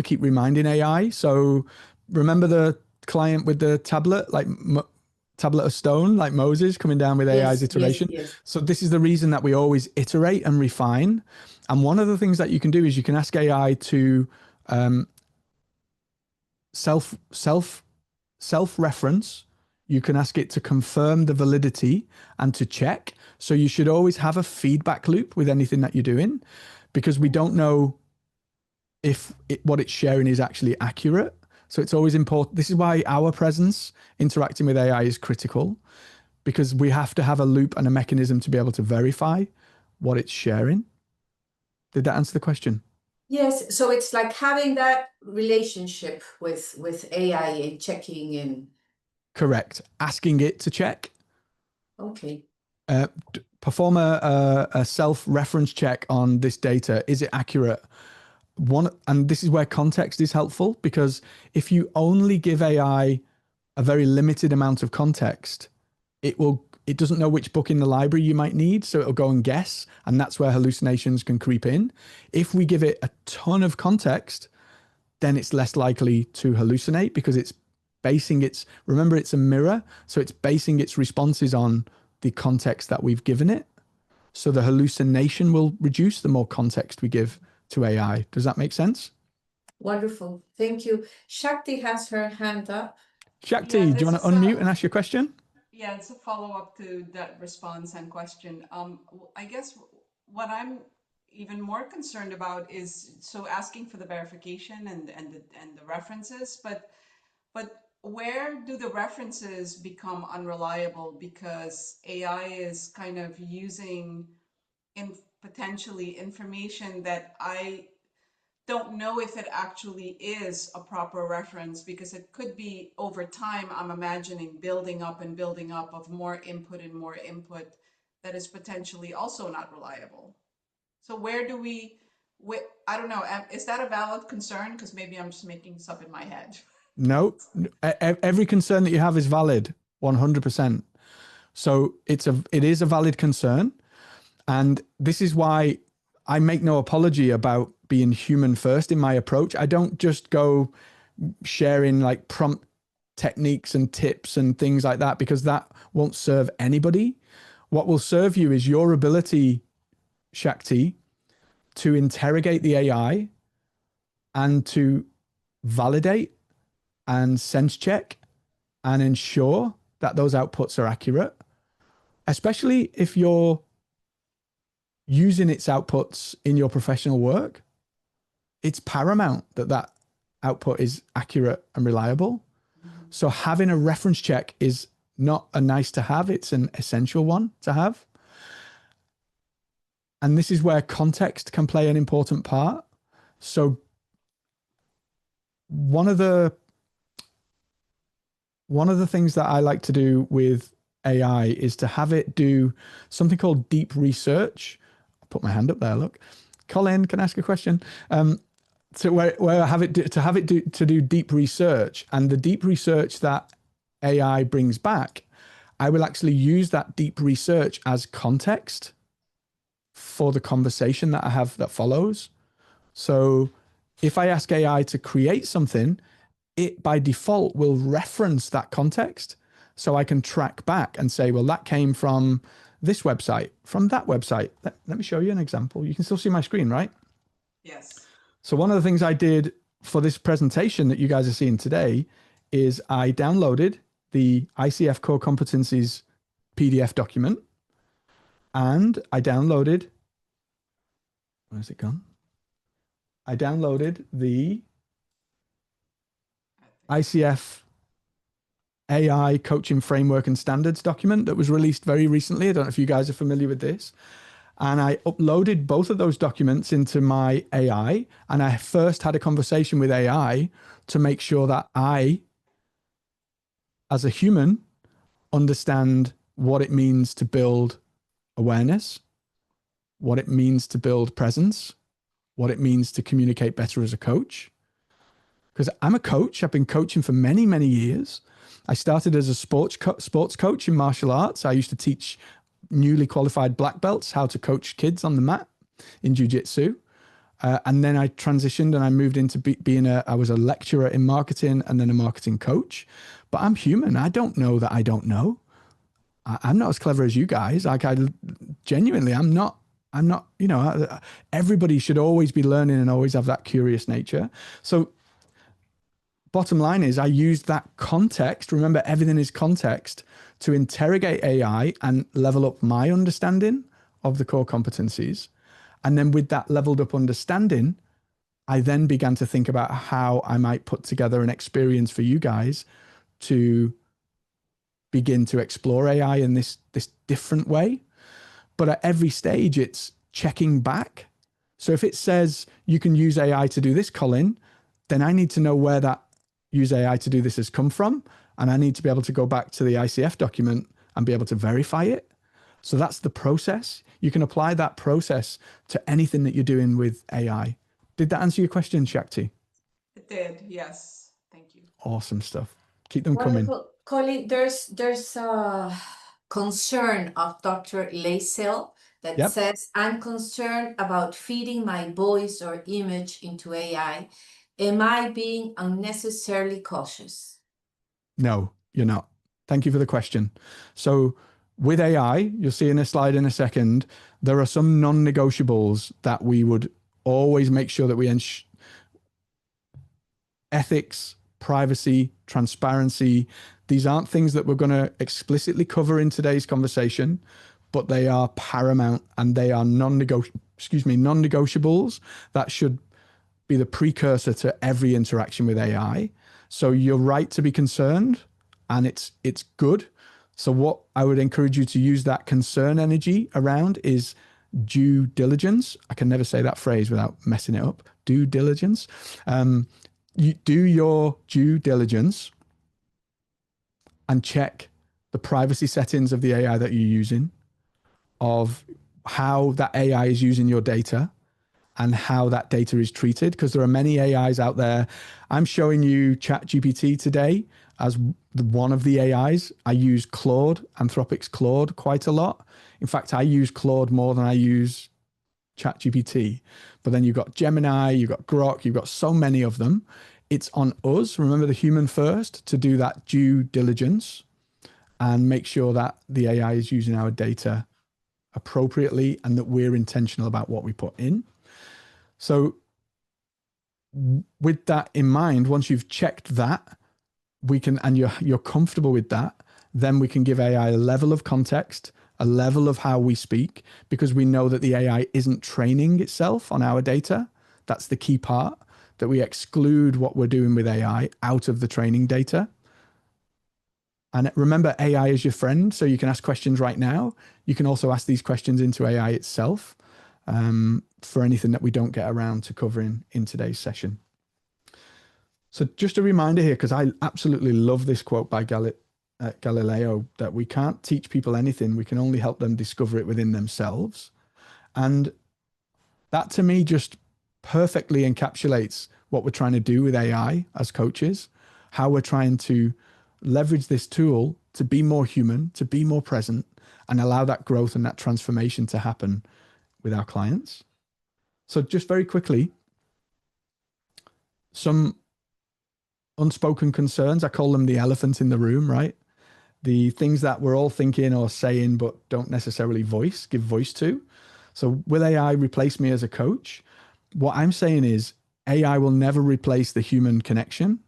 keep reminding AI. So remember the client with the tablet, like tablet of stone, like Moses coming down with AI's Yes, yes, iteration. yes. So this is the reason that we always iterate and refine. And one of the things that you can do is you can ask AI to self-reference. You can ask it to confirm the validity and to check. So you should always have a feedback loop with anything that you're doing, because we don't know if what it's sharing is actually accurate. So it's always important. This is why our presence interacting with AI is critical, because we have to have a loop and a mechanism to be able to verify what it's sharing. Did that answer the question? Yes, so it's like having that relationship with AI and checking in. Correct. Asking it to check. Okay. Perform a self-reference check on this data. Is it accurate? And this is where context is helpful, because if you only give AI a very limited amount of context, it doesn't know which book in the library you might need, so it'll go and guess, and that's where hallucinations can creep in. If we give it a ton of context, then it's less likely to hallucinate, because it's remember, it's a mirror, so it's basing its responses on the context that we've given it. So the hallucination will reduce the more context we give to AI. Does that make sense? Wonderful. Thank you. Shakti has her hand up. Shakti, Yeah, do you this want to is unmute and ask your question? yeah, it's a follow-up to that response and question. I guess what I'm even more concerned about is so asking for the verification and the references, but where do the references become unreliable because AI is kind of using in potentially information that I don't know if it actually is a proper reference, because it could be over time, I'm imagining building up and building up of more input and more input that is potentially also not reliable. So where do we, I don't know, is that a valid concern? Because maybe I'm just making this up in my head. No, every concern that you have is valid, 100%. So it is a valid concern. And this is why I make no apology about being human first in my approach. I don't just go sharing like prompt techniques and tips and things like that, because that won't serve anybody. What will serve you is your ability, Shakti, to interrogate the AI and to validate and sense check and ensure that those outputs are accurate, especially if you're using its outputs in your professional work. It's paramount that that output is accurate and reliable. So having a reference check is not a nice to have, it's an essential one to have. And this is where context can play an important part. So one of the things that I like to do with AI is to have it do something called deep research. I'll put my hand up there, look. Colin, can I ask a question? So where I have it do deep research, and the deep research that AI brings back, I will actually use that deep research as context for the conversation that I have that follows. So if I ask AI to create something, it by default will reference that context. So I can track back and say, well, that came from this website, from that website. Let me show you an example. You can still see my screen, right? Yes. So one of the things I did for this presentation that you guys are seeing today is I downloaded the ICF Core Competencies PDF document, and I downloaded, where's it gone? I downloaded the ICF AI Coaching Framework and Standards document that was released very recently. I don't know if you guys are familiar with this. And I uploaded both of those documents into my AI. And I first had a conversation with AI to make sure that I, as a human, understand what it means to build awareness, what it means to build presence, what it means to communicate better as a coach. Because I'm a coach. I've been coaching for many, many years. I started as a sports coach in martial arts. I used to teach newly qualified black belts how to coach kids on the mat in jiu-jitsu. And then I transitioned and I moved into I was a lecturer in marketing and then a marketing coach. But I'm human. I don't know that I don't know. I'm not as clever as you guys. Like genuinely, I'm not, everybody should always be learning and always have that curious nature. So bottom line is I used that context. Remember, everything is context, to interrogate AI and level up my understanding of the core competencies. And then with that leveled up understanding, I then began to think about how I might put together an experience for you guys to begin to explore AI in this different way. But at every stage, it's checking back. So if it says you can use AI to do this, Colin, then I need to know where that use AI to do this has come from. And I need to be able to go back to the ICF document and be able to verify it. So that's the process. You can apply that process to anything that you're doing with AI. Did that answer your question, Shakti? It did, yes. Thank you. Awesome stuff. Keep them coming. Wonderful. Colin, there's a concern of Dr. Laisel that Yep. says, I'm concerned about feeding my voice or image into AI. Am I being unnecessarily cautious? No, you're not. Thank you for the question. So with AI, you'll see in a slide in a second, there are some non-negotiables that we would always make sure that we ethics, privacy, transparency. These aren't things that we're going to explicitly cover in today's conversation, but they are paramount and they are non-negotiables that should be the precursor to every interaction with AI. So you're right to be concerned, and it's good. So what I would encourage you to use that concern energy around is due diligence. I can never say that phrase without messing it up. Due diligence. You do your due diligence and check the privacy settings of the AI that you're using, of how that AI is using your data, and how that data is treated, because there are many AIs out there. I'm showing you ChatGPT today as one of the AIs. I use Claude, Anthropic's Claude, quite a lot. In fact, I use Claude more than I use ChatGPT. But then you've got Gemini, you've got Grok, you've got so many of them. It's on us, remember the human first, to do that due diligence and make sure that the AI is using our data appropriately and that we're intentional about what we put in. So with that in mind, once you've checked that, we can, and you're comfortable with that, then we can give AI a level of context, a level of how we speak, because we know that the AI isn't training itself on our data. That's the key part, that we exclude what we're doing with AI out of the training data. And remember, AI is your friend, so you can ask questions right now. You can also ask these questions into AI itself for anything that we don't get around to covering in today's session. So just a reminder here, because I absolutely love this quote by Galileo, that we can't teach people anything. We can only help them discover it within themselves. And that to me just perfectly encapsulates what we're trying to do with AI as coaches, how we're trying to leverage this tool to be more human, to be more present, and allow that growth and that transformation to happen with our clients. So just very quickly, some unspoken concerns. I call them the elephant in the room, right? The things that we're all thinking or saying, but don't necessarily give voice to. So will AI replace me as a coach? What I'm saying is AI will never replace the human connection.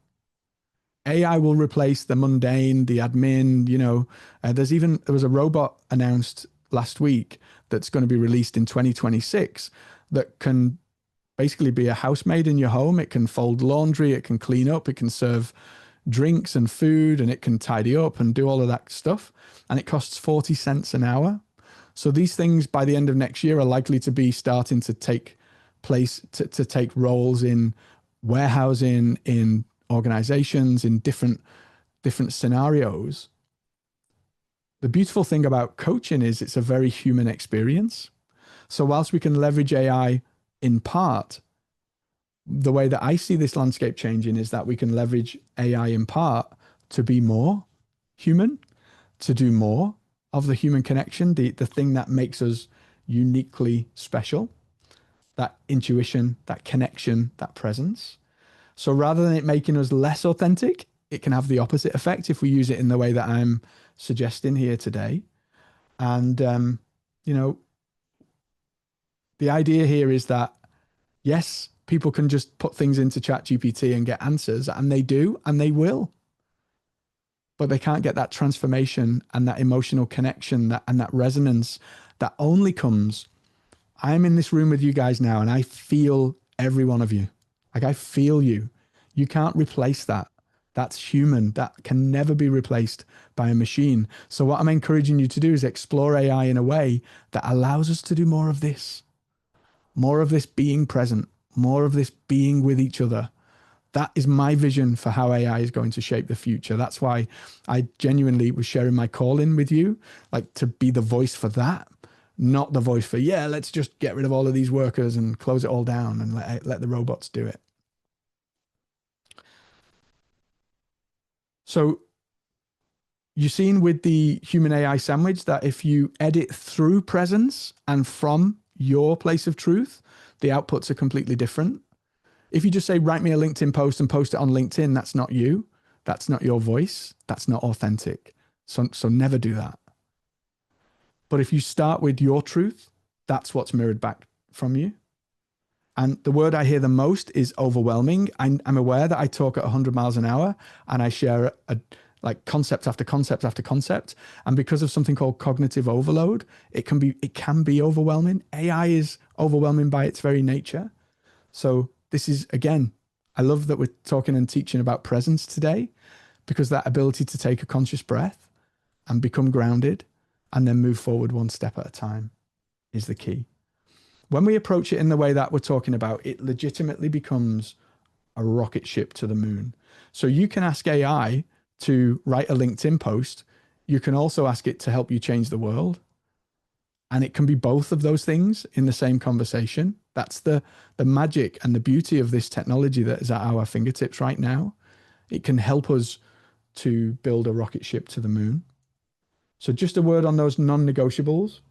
AI will replace the mundane, the admin, there was a robot announced last week that's going to be released in 2026 that can basically be a housemaid in your home. It can fold laundry, it can clean up, it can serve drinks and food, and it can tidy up and do all of that stuff. And it costs 40 cents an hour. So these things by the end of next year are likely to be starting to take place, to take roles in warehousing, in organizations, in different scenarios. The beautiful thing about coaching is it's a very human experience. So whilst we can leverage AI in part, the way that I see this landscape changing is that we can leverage AI in part to be more human, to do more of the human connection, the thing that makes us uniquely special, that intuition, that connection, that presence. So rather than it making us less authentic, it can have the opposite effect if we use it in the way that I'm suggesting here today. And, the idea here is that, yes, people can just put things into ChatGPT and get answers, and they do, and they will. But they can't get that transformation and that emotional connection and that resonance that only comes. I'm in this room with you guys now, and I feel every one of you. Like, I feel you. You can't replace that. That's human. That can never be replaced by a machine. So what I'm encouraging you to do is explore AI in a way that allows us to do more of this being present, more of this being with each other. That is my vision for how AI is going to shape the future. That's why I genuinely was sharing my Colin with you, like to be the voice for that, not the voice for, let's just get rid of all of these workers and close it all down and let the robots do it. So you've seen with the human AI sandwich that if you edit through presence and from your place of truth, the outputs are completely different. If you just say, write me a LinkedIn post and post it on LinkedIn, that's not you. That's not your voice. That's not authentic. So never do that. But if you start with your truth, that's what's mirrored back from you. And the word I hear the most is overwhelming. I'm aware that I talk at 100 miles an hour and I share like concept after concept after concept. And because of something called cognitive overload, it can be overwhelming. AI is overwhelming by its very nature. So this is, again, I love that we're talking and teaching about presence today, because that ability to take a conscious breath and become grounded and then move forward one step at a time is the key. When we approach it in the way that we're talking about, it legitimately becomes a rocket ship to the moon. So you can ask AI to write a LinkedIn post. You can also ask it to help you change the world. And it can be both of those things in the same conversation. That's the magic and the beauty of this technology that is at our fingertips right now. It can help us to build a rocket ship to the moon. So just a word on those non-negotiables.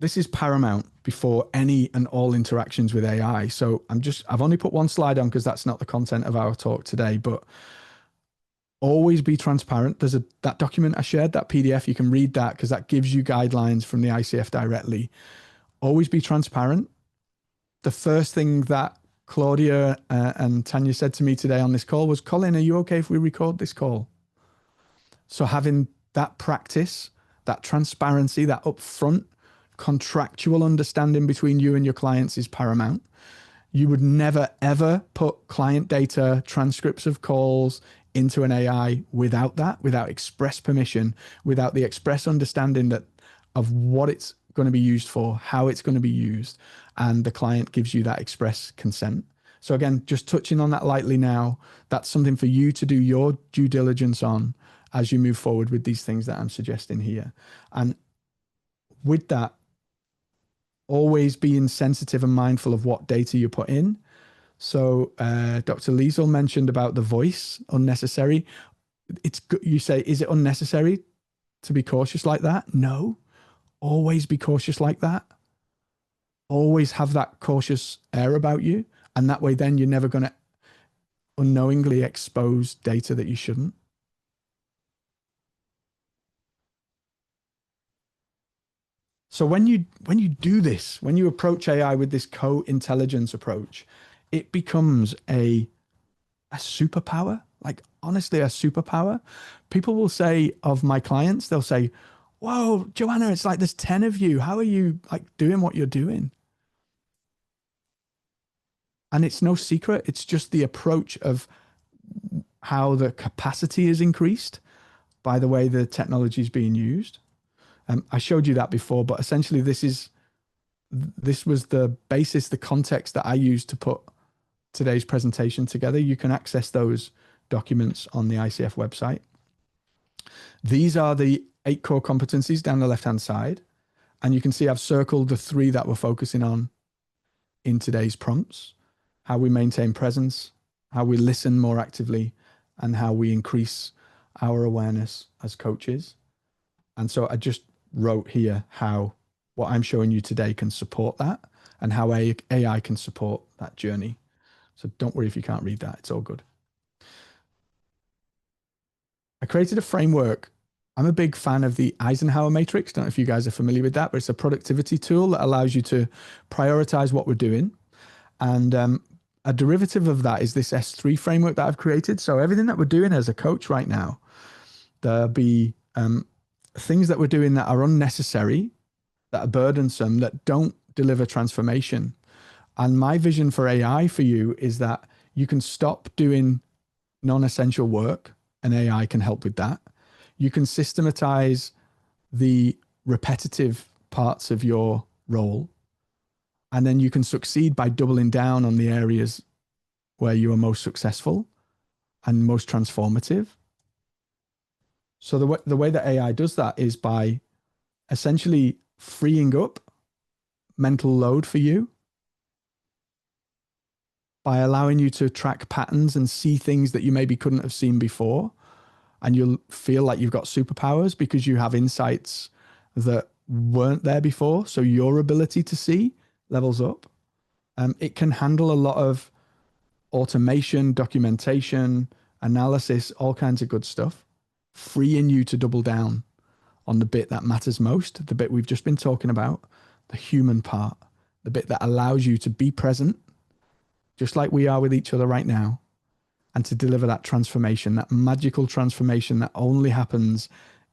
This is paramount before any and all interactions with AI. So I've only put one slide on because that's not the content of our talk today, but always be transparent. There's that document I shared, that PDF, you can read that because that gives you guidelines from the ICF directly. Always be transparent. The first thing that Claudia and Tanya said to me today on this call was, Colin, are you okay if we record this call? So having that practice, that transparency, that upfront contractual understanding between you and your clients is paramount. You would never, ever put client data, transcripts of calls into an AI without that, without express permission, without the express understanding of what it's going to be used for, how it's going to be used, and the client gives you that express consent. So again, just touching on that lightly now, that's something for you to do your due diligence on as you move forward with these things that I'm suggesting here. And with that, always being sensitive and mindful of what data you put in. So Dr. Liesel mentioned about the voice, unnecessary. You say, is it unnecessary to be cautious like that? No, always be cautious like that. Always have that cautious air about you. And that way, then you're never going to unknowingly expose data that you shouldn't. So when you do this, when you approach AI with this co-intelligence approach, it becomes a superpower, like honestly, a superpower. People will say of my clients, they'll say, whoa, Joanna, it's like there's 10 of you. How are you like doing what you're doing? And it's no secret. It's just the approach of how the capacity is increased by the way the technology is being used. I showed you that before, but essentially this was the basis, the context that I used to put today's presentation together. You can access those documents on the ICF website. These are the 8 core competencies down the left-hand side. And you can see I've circled the 3 that we're focusing on in today's prompts: how we maintain presence, how we listen more actively, and how we increase our awareness as coaches. And so I just wrote here how what I'm showing you today can support that and how AI can support that journey. So don't worry if you can't read that. It's all good. I created a framework. I'm a big fan of the Eisenhower matrix. Don't know if you guys are familiar with that, but it's a productivity tool that allows you to prioritize what we're doing. And a derivative of that is this S3 framework that I've created. So everything that we're doing as a coach right now, there'll be things that we're doing that are unnecessary, that are burdensome, that don't deliver transformation. And my vision for AI for you is that you can stop doing non-essential work and AI can help with that. You can systematize the repetitive parts of your role. And then you can succeed by doubling down on the areas where you are most successful and most transformative. So the way that AI does that is by essentially freeing up mental load for you, by allowing you to track patterns and see things that you maybe couldn't have seen before. And you'll feel like you've got superpowers because you have insights that weren't there before. So your ability to see levels up. It can handle a lot of automation, documentation, analysis, all kinds of good stuff, freeing you to double down on the bit that matters most, the bit we've just been talking about, the human part, the bit that allows you to be present, just like we are with each other right now, and to deliver that transformation, that magical transformation that only happens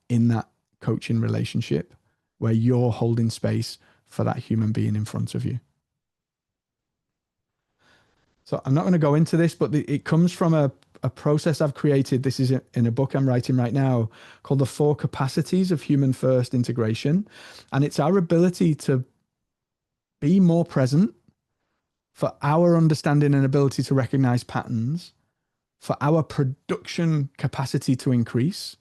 in that coaching relationship where you're holding space for that human being in front of you. So I'm not going to go into this, but it comes from a process I've created. This is in a book I'm writing right now called The 4 Capacities of Human First Integration. And it's our ability to be more present, for our understanding and ability to recognize patterns, for our production capacity to increase,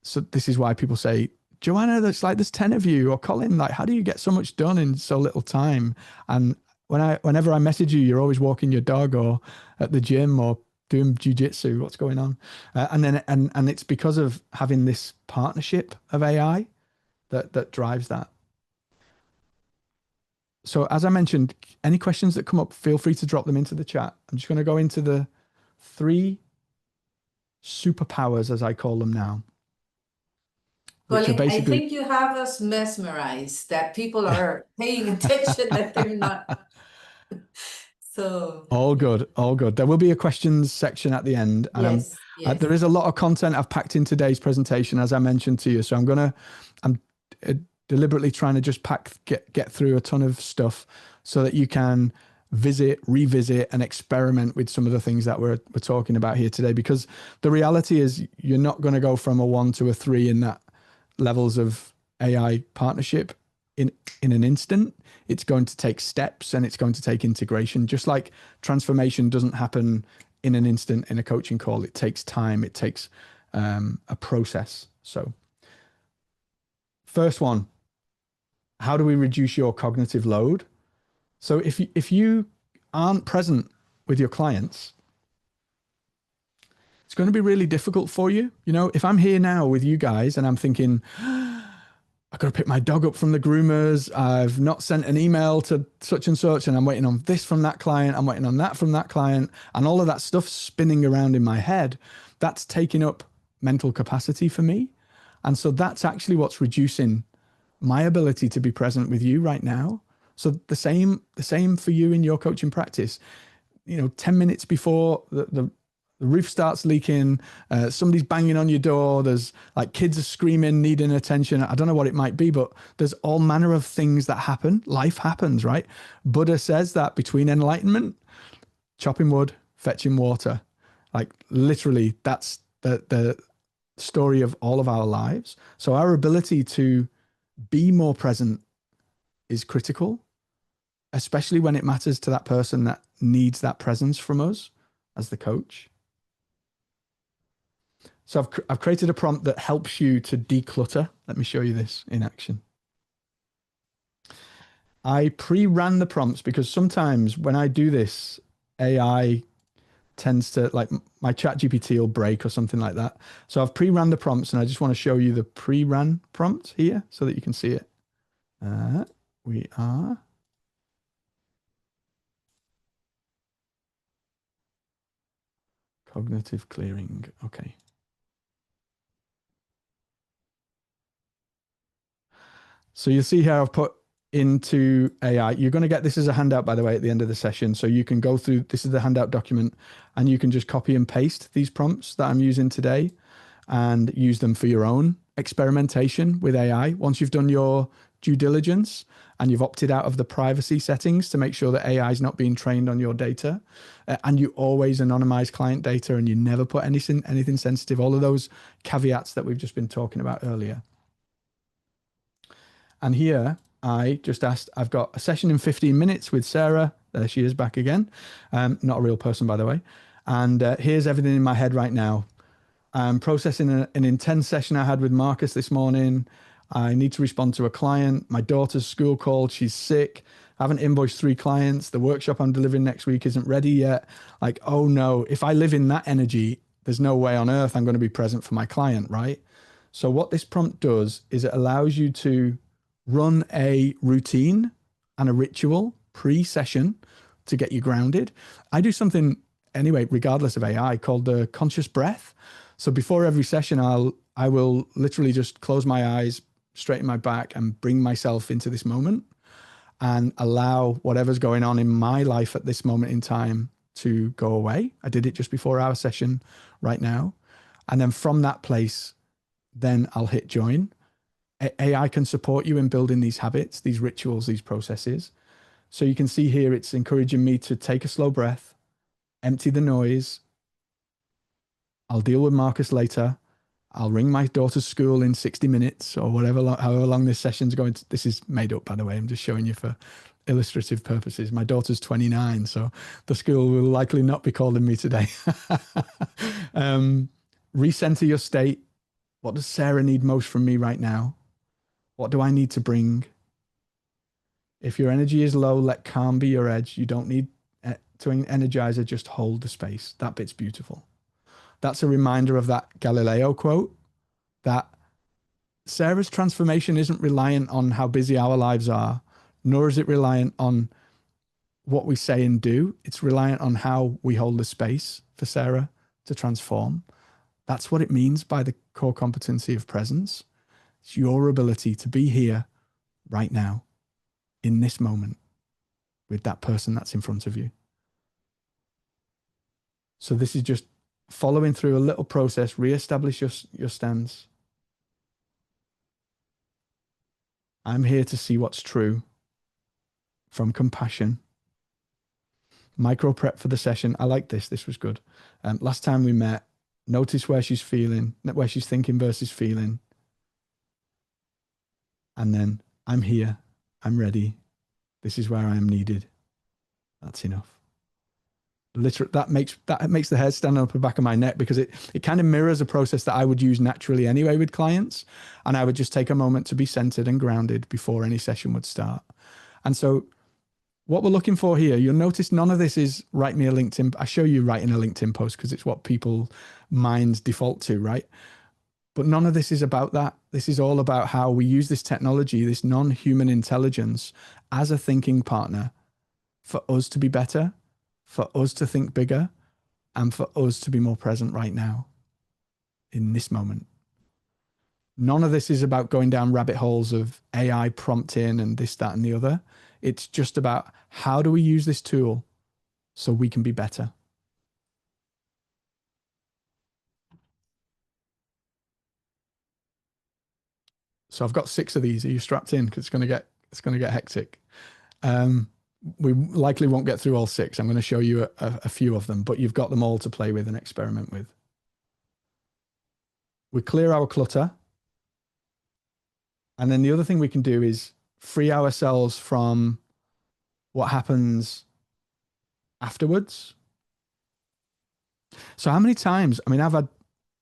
So this is why people say, Joanna, there's 10 of you, or Colin, like, how do you get so much done in so little time? And whenever I message you, you're always walking your dog or at the gym or doing jujitsu. What's going on? And it's because of having this partnership of AI that drives that. So as I mentioned, any questions that come up, feel free to drop them into the chat. I'm just going to go into the 3 superpowers, as I call them now. Colin, I think you have us mesmerized that people are paying attention, that they're not. So all good, all good. There will be a questions section at the end, and yes. There is a lot of content I've packed in today's presentation, as I mentioned to you. So I'm deliberately trying to just get through a ton of stuff so that you can visit, revisit, and experiment with some of the things that we're talking about here today. Because the reality is, you're not going to go from a 1 to a 3 in that levels of AI partnership in an instant. It's going to take steps, and it's going to take integration. Just like transformation doesn't happen in an instant in a coaching call. It takes time. It takes a process. So first one, how do we reduce your cognitive load? So if you aren't present with your clients, it's going to be really difficult for you. You know, if I'm here now with you guys and I'm thinking, I've got to pick my dog up from the groomers, I've not sent an email to such and such, and I'm waiting on this from that client, I'm waiting on that from that client, and all of that stuff spinning around in my head, that's taking up mental capacity for me. And so that's actually what's reducing my ability to be present with you right now. So the same for you in your coaching practice. You know, 10 minutes before the roof starts leaking, somebody's banging on your door, there's like kids are screaming, needing attention. I don't know what it might be, but there's all manner of things that happen. Life happens, right? Buddha says that between enlightenment, chopping wood, fetching water, like literally that's the story of all of our lives. So our ability to be more present is critical, especially when it matters to that person that needs that presence from us as the coach. So I've created a prompt that helps you to declutter. Let me show you this in action. I pre-ran the prompts because sometimes when I do this, AI tends to, like, my chat GPT will break or something like that. So I've pre-ran the prompts, and I just want to show you the pre-ran prompt here so that you can see it. We are cognitive clearing. Okay. So you'll see here I've put into AI. You're going to get this as a handout, by the way, at the end of the session. So you can go through, this is the handout document, and you can just copy and paste these prompts that I'm using today and use them for your own experimentation with AI. Once you've done your due diligence and you've opted out of the privacy settings to make sure that AI is not being trained on your data, and you always anonymize client data and you never put anything sensitive, all of those caveats that we've just been talking about earlier. And here I just asked, I've got a session in 15 minutes with Sarah. There she is back again. Not a real person, by the way. And here's everything in my head right now. I'm processing an intense session I had with Marcus this morning. I need to respond to a client. My daughter's school called. She's sick. I haven't invoiced 3 clients. The workshop I'm delivering next week isn't ready yet. Like, oh no, if I live in that energy, there's no way on earth I'm going to be present for my client, right? So what this prompt does is it allows you to run a routine and a ritual pre-session to get you grounded. I do something anyway, regardless of AI, called the conscious breath. So before every session, I will literally just close my eyes, straighten my back, and bring myself into this moment and allow whatever's going on in my life at this moment in time to go away. I did it just before our session right now. And then from that place, then I'll hit join. AI can support you in building these habits, these rituals, these processes. So you can see here, it's encouraging me to take a slow breath, empty the noise. I'll deal with Marcus later. I'll ring my daughter's school in 60 minutes or whatever, however long this session's going to. This is made up, by the way. I'm just showing you for illustrative purposes. My daughter's 29, so the school will likely not be calling me today. Recenter your state, What does Sarah need most from me right now? What do I need to bring? If your energy is low, let calm be your edge. You don't need to energize her, just hold the space. That bit's beautiful. That's a reminder of that Galileo quote, that Sarah's transformation isn't reliant on how busy our lives are, nor is it reliant on what we say and do. It's reliant on how we hold the space for Sarah to transform. That's what it means by the core competency of presence. It's your ability to be here right now, in this moment, with that person that's in front of you. So this is just following through a little process, reestablish your stance. I'm here to see what's true from compassion. Micro prep for the session. I like this. This was good. Last time we met, notice where she's feeling, where she's thinking versus feeling. And then I'm here. I'm ready. This is where I am needed. That's enough. Literally, that makes the hair stand up the back of my neck, because it kind of mirrors a process that I would use naturally anyway with clients. And I would just take a moment to be centered and grounded before any session would start. And so what we're looking for here, you'll notice none of this is write me a LinkedIn. I show you writing a LinkedIn post because it's what people minds default to, right? But none of this is about that. This is all about how we use this technology, this non-human intelligence, as a thinking partner for us to be better, for us to think bigger, and for us to be more present right now, in this moment. None of this is about going down rabbit holes of AI prompting and this, that, and the other. It's just about how do we use this tool so we can be better. So I've got 6 of these. Are you strapped in? Because it's going to get hectic. We likely won't get through all 6. I'm going to show you a few of them, but you've got them all to play with and experiment with. We clear our clutter. And then the other thing we can do is free ourselves from what happens afterwards. So how many times, I mean, I've had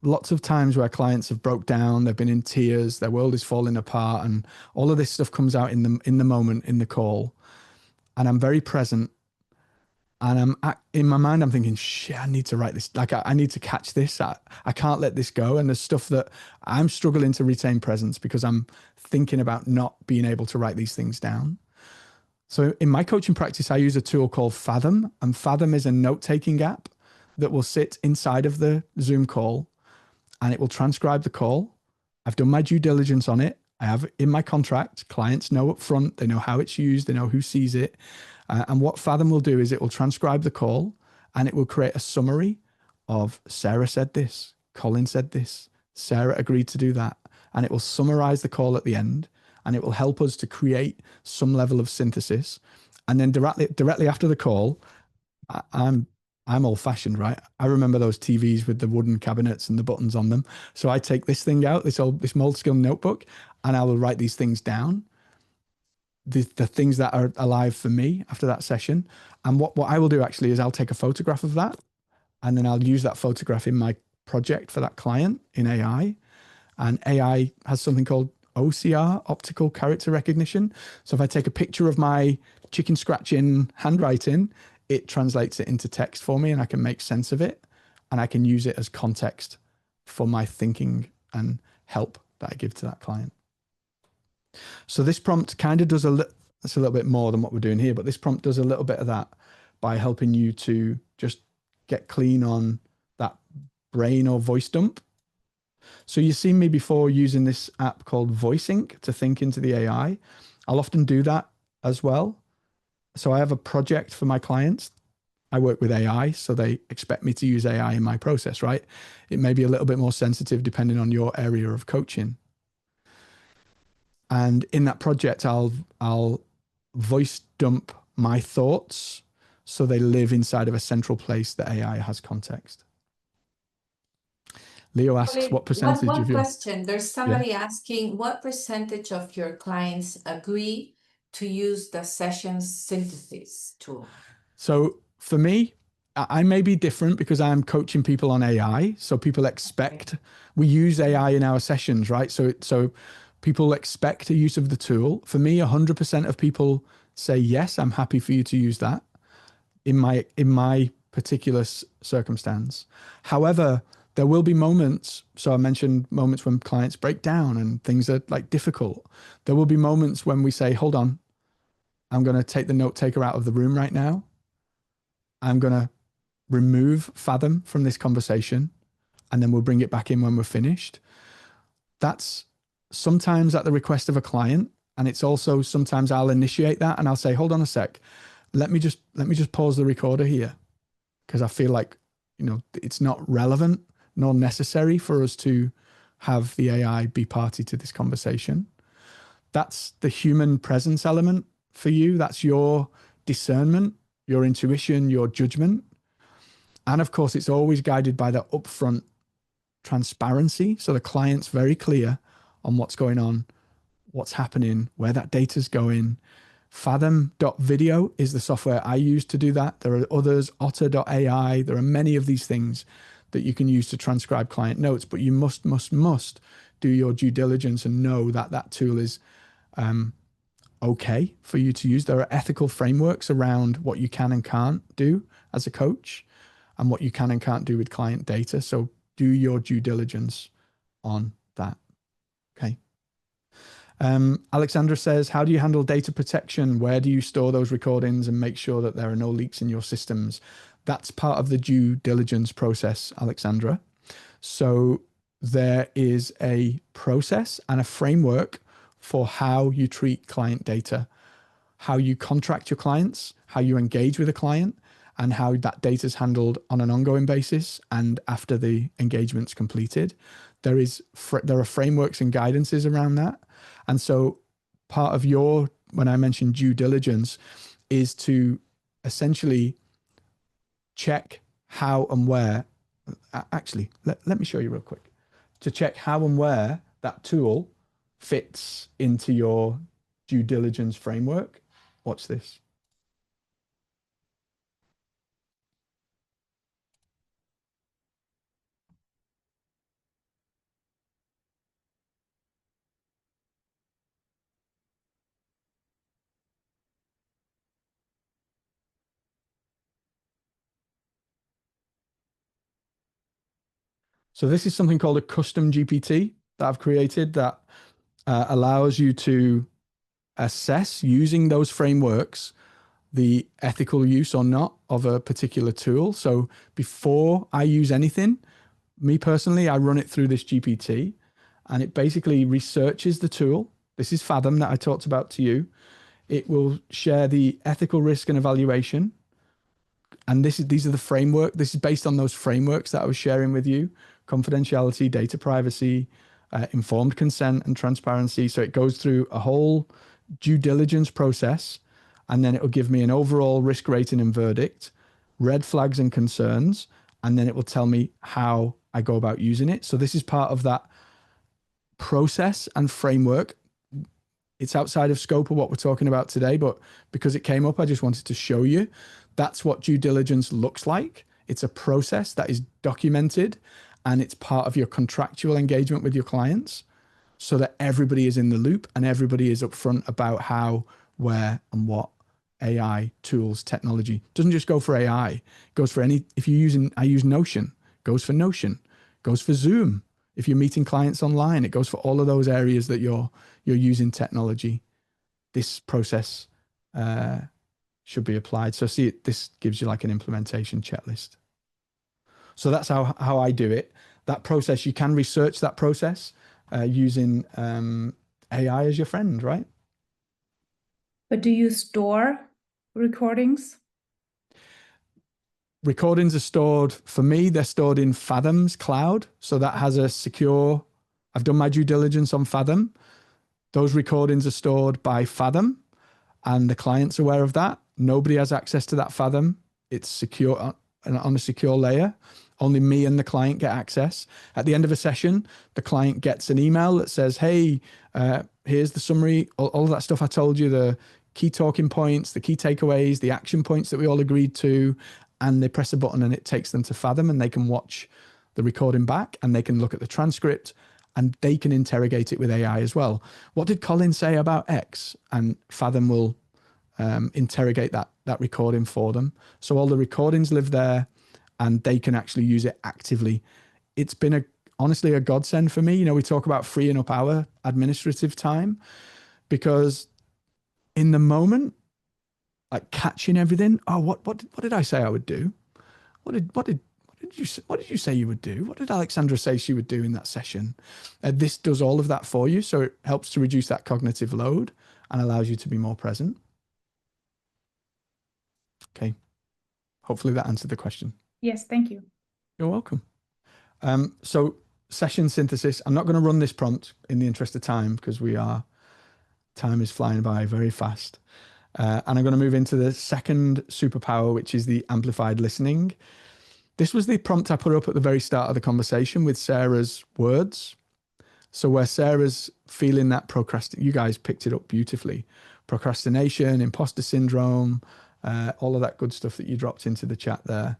lots of times where clients have broke down, they've been in tears, their world is falling apart, and all of this stuff comes out in the moment, in the call. And I'm very present. And in my mind, I'm thinking, shit, I need to write this. Like, I need to catch this. I can't let this go. And there's stuff that I'm struggling to retain presence because I'm thinking about not being able to write these things down. So in my coaching practice, I use a tool called Fathom. And Fathom is a note-taking app that will sit inside of the Zoom call, and it will transcribe the call. I've done my due diligence on it. I have in my contract, clients know up front, they know how it's used, they know who sees it. And what Fathom will do is it will transcribe the call, and it will create a summary of Sarah said this, Colin said this, Sarah agreed to do that. And it will summarize the call at the end, and it will help us to create some level of synthesis. And then directly after the call, I'm old fashioned, right? I remember those TVs with the wooden cabinets and the buttons on them. So I take this thing out, this Moleskine notebook, and I will write these things down. The things that are alive for me after that session. And what I will do actually is I'll take a photograph of that, and then I'll use that photograph in my project for that client in AI. And AI has something called OCR, optical character recognition. So if I take a picture of my chicken scratching handwriting, it translates it into text for me, and I can make sense of it, and I can use it as context for my thinking and help that I give to that client. So this prompt kind of does it's a little bit more than what we're doing here, but this prompt does a little bit of that by helping you to just get clean on that brain or voice dump. So you've seen me before using this app called VoiceInk to think into the AI. I'll often do that as well. So I have a project for my clients. I work with AI, so they expect me to use AI in my process, right? It may be a little bit more sensitive depending on your area of coaching. And in that project, I'll voice dump my thoughts so they live inside of a central place that AI has context. Leo asks, what percentage one of your... question. There's somebody asking, what percentage of your clients agree to use the session synthesis tool? So for me, I may be different because I'm coaching people on AI. So people expect, we use AI in our sessions, right? So people expect a use of the tool. For me, 100% of people say, yes, I'm happy for you to use that in my particular circumstance. However, there will be moments. So I mentioned moments when clients break down and things are like difficult. There will be moments when we say, hold on, I'm going to take the note taker out of the room right now. I'm going to remove Fathom from this conversation, and then we'll bring it back in when we're finished. That's sometimes at the request of a client. And it's also sometimes I'll initiate that and I'll say, hold on a sec. Let me just pause the recorder here, because I feel like, it's not relevant nor necessary for us to have the AI be party to this conversation. That's the human presence element for you. That's your discernment, your intuition, your judgment. And of course, it's always guided by the upfront transparency. So the client's very clear on what's going on, what's happening, where that data's going. Fathom.video is the software I use to do that. There are others, otter.ai. There are many of these things that you can use to transcribe client notes, but you must do your due diligence and know that that tool is okay for you to use. There are ethical frameworks around what you can and can't do as a coach and what you can and can't do with client data. So do your due diligence on that. Okay. Alexandra says, how do you handle data protection? Where do you store those recordings and make sure that there are no leaks in your systems? That's part of the due diligence process, Alexandra. So there is a process and a framework for how you treat client data, how you contract your clients, how you engage with a client, and how that data is handled on an ongoing basis and after the engagement's completed. There are frameworks and guidances around that. And so part of when I mentioned due diligence, is to essentially check how and where, actually, let me show you real quick, to check how and where that tool fits into your due diligence framework. Watch this. So this is something called a custom GPT that I've created that allows you to assess, using those frameworks, the ethical use or not of a particular tool. So before I use anything, me personally, I run it through this GPT, and it basically researches the tool. This is Fathom that I talked about to you. It will share the ethical risk and evaluation. And these are the framework. This is based on those frameworks that I was sharing with you: confidentiality, data privacy, informed consent, and transparency. So it goes through a whole due diligence process, and then it will give me an overall risk rating and verdict, red flags and concerns, and then it will tell me how I go about using it. So this is part of that process and framework. It's outside of scope of what we're talking about today, but because it came up, I just wanted to show you that's what due diligence looks like. It's a process that is documented, and it's part of your contractual engagement with your clients, so that everybody is in the loop and everybody is upfront about how, where, and what AI tools, technology. It doesn't just go for AI. It goes for any, I use Notion, goes for Notion, goes for Zoom. If you're meeting clients online, it goes for all of those areas that you're using technology. This process should be applied. So see, this gives you like an implementation checklist. So that's how I do it. That process, you can research that process using AI as your friend, right? But do you store recordings? Recordings are stored, for me, they're stored in Fathom's cloud. So that has a secure, I've done my due diligence on Fathom. Those recordings are stored by Fathom, and the client's aware of that. Nobody has access to that Fathom. It's secure on a secure layer. Only me and the client get access. At the end of a session, the client gets an email that says, hey, here's the summary, all of that stuff I told you, the key talking points, the key takeaways, the action points that we all agreed to. and they press a button and it takes them to Fathom, and they can watch the recording back and they can look at the transcript and they can interrogate it with AI as well. What did Colin say about X? And Fathom will interrogate that recording for them. So all the recordings live there and they can actually use it actively. It's been honestly a godsend for me. We talk about freeing up our administrative time, because in the moment, like catching everything. Oh, what did I say I would do? What did you say you would do? What did Alexandra say she would do in that session? This does all of that for you. So it helps to reduce that cognitive load and allows you to be more present. Okay. Hopefully that answered the question. Yes, thank you. You're welcome. So session synthesis, I'm not going to run this prompt in the interest of time, because time is flying by very fast. And I'm going to move into the second superpower, which is the amplified listening. This was the prompt I put up at the very start of the conversation with Sarah's words. So where Sarah's feeling that you guys picked it up beautifully. Procrastination, imposter syndrome, all of that good stuff that you dropped into the chat there.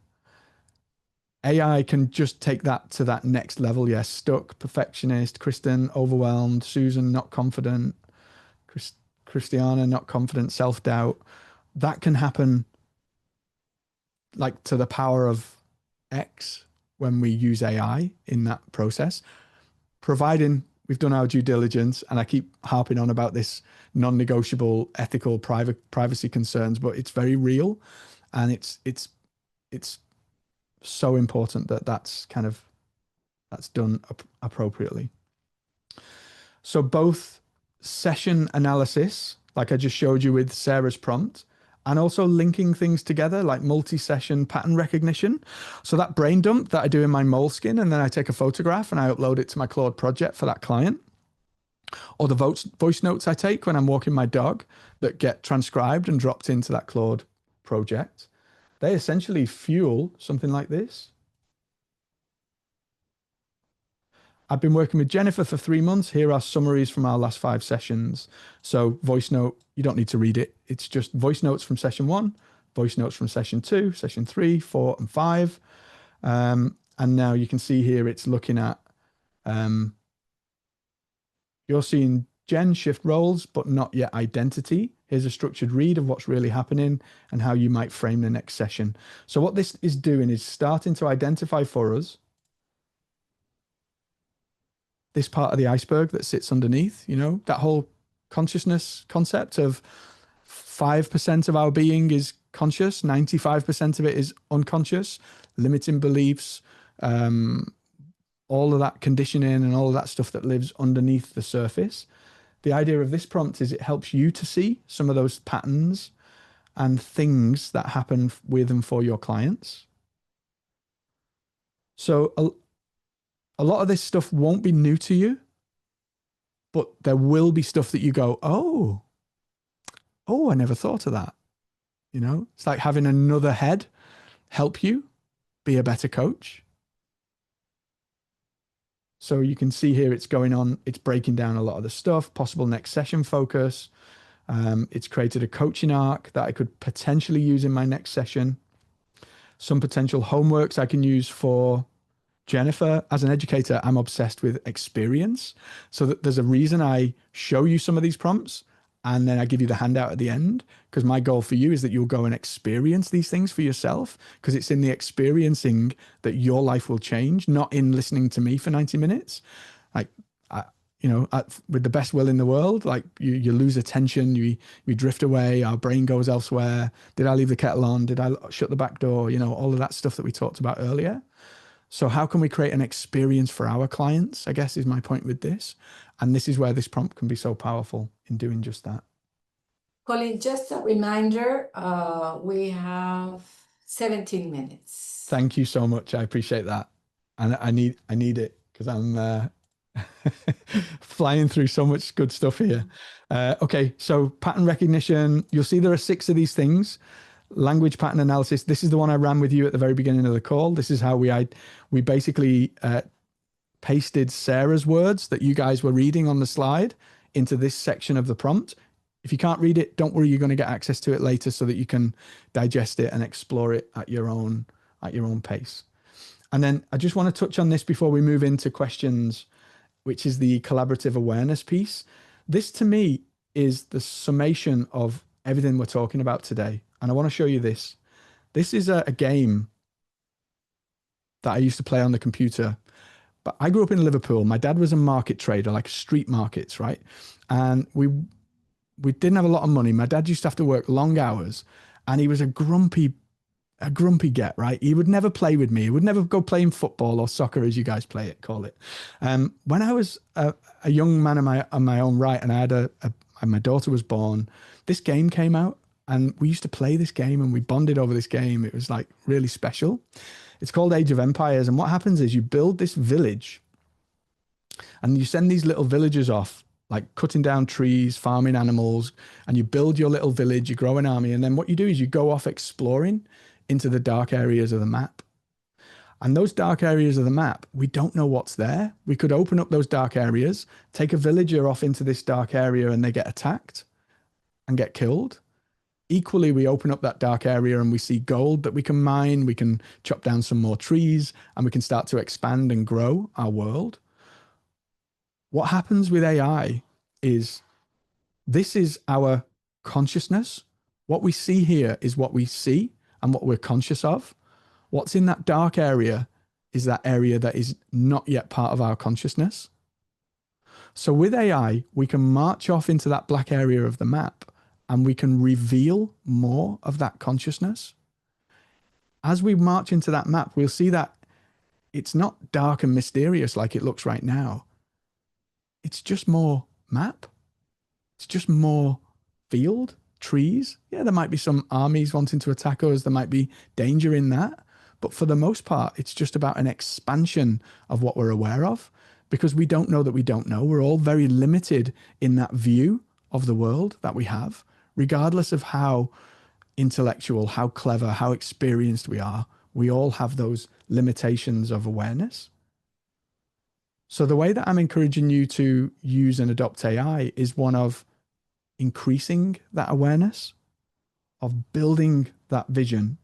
AI can just take that to that next level. Yes, stuck, perfectionist, Kristen, overwhelmed, Susan, not confident, Christiana, not confident, self-doubt. That can happen like to the power of X when we use AI in that process, providing we've done our due diligence. And I keep harping on about this non-negotiable ethical privacy concerns, but it's very real, and it's so important that that's done appropriately. So both session analysis, like I just showed you with Sarah's prompt, and also linking things together like multi-session pattern recognition. So that brain dump that I do in my Moleskine, and then I take a photograph and I upload it to my Claude project for that client, or the voice notes I take when I'm walking my dog that get transcribed and dropped into that Claude project, they essentially fuel something like this. I've been working with Jennifer for 3 months. Here are summaries from our last 5 sessions. So voice note, you don't need to read it. It's just voice notes from session 1, voice notes from session 2, session 3, 4, and 5. And now you can see here it's looking at, you're seeing Jen shift roles, but not yet identity. Here's a structured read of what's really happening and how you might frame the next session. So what this is doing is starting to identify for us this part of the iceberg that sits underneath, that whole consciousness concept of 5% of our being is conscious, 95% of it is unconscious, limiting beliefs, all of that conditioning and all of that stuff that lives underneath the surface. The idea of this prompt is it helps you to see some of those patterns and things that happen with and for your clients. So a lot of this stuff won't be new to you, but there will be stuff that you go, oh, I never thought of that. It's like having another head help you be a better coach. So you can see here it's going on, it's breaking down a lot of the stuff, possible next session focus. It's created a coaching arc that I could potentially use in my next session. Some potential homeworks I can use for Jennifer. As an educator, I'm obsessed with experience. So that there's a reason I show you some of these prompts and then I give you the handout at the end, because my goal for you is that you'll go and experience these things for yourself, because it's in the experiencing that your life will change, not in listening to me for 90 minutes. Like, with the best will in the world, like you lose attention, we drift away, our brain goes elsewhere. Did I leave the kettle on? Did I shut the back door? All of that stuff that we talked about earlier. So how can we create an experience for our clients, I guess, is my point with this. And this is where this prompt can be so powerful in doing just that. Colin, just a reminder, we have 17 minutes. Thank you so much. I appreciate that. And I need it, because I'm flying through so much good stuff here. Okay, so pattern recognition, you'll see there are 6 of these things. Language pattern analysis. This is the one I ran with you at the very beginning of the call. This is how we basically pasted Sarah's words that you guys were reading on the slide into this section of the prompt. If you can't read it, don't worry, you're going to get access to it later so that you can digest it and explore it at your own pace. And then I just want to touch on this before we move into questions, which is the collaborative awareness piece. This to me is the summation of everything we're talking about today. And I want to show you this. This is a game that I used to play on the computer. But I grew up in Liverpool. My dad was a market trader, like street markets, right? And we didn't have a lot of money. My dad used to have to work long hours, and he was a grumpy get, right? He would never play with me. He would never go playing football or soccer, as you guys call it. When I was a young man on my own right, and I had and my daughter was born, this game came out, and we used to play this game, and we bonded over this game. It was like really special. It's called Age of Empires. And what happens is you build this village and you send these little villagers off, like cutting down trees, farming animals, and you build your little village, you grow an army. And then what you do is you go off exploring into the dark areas of the map. And those dark areas of the map, we don't know what's there. We could open up those dark areas, take a villager off into this dark area, and they get attacked and get killed. Equally, we open up that dark area and we see gold that we can mine, we can chop down some more trees, and we can start to expand and grow our world. What happens with AI is this is our consciousness. What we see here is what we see and what we're conscious of. What's in that dark area is that area that is not yet part of our consciousness. So with AI, we can march off into that black area of the map, and we can reveal more of that consciousness. As we march into that map, we'll see that it's not dark and mysterious like it looks right now. It's just more map. It's just more field, trees. Yeah, there might be some armies wanting to attack us. There might be danger in that. But for the most part, it's just about an expansion of what we're aware of, because we don't know that we don't know. We're all very limited in that view of the world that we have. Regardless of how intellectual, how clever, how experienced we are, we all have those limitations of awareness. So the way that I'm encouraging you to use and adopt AI is one of increasing that awareness, of building that vision,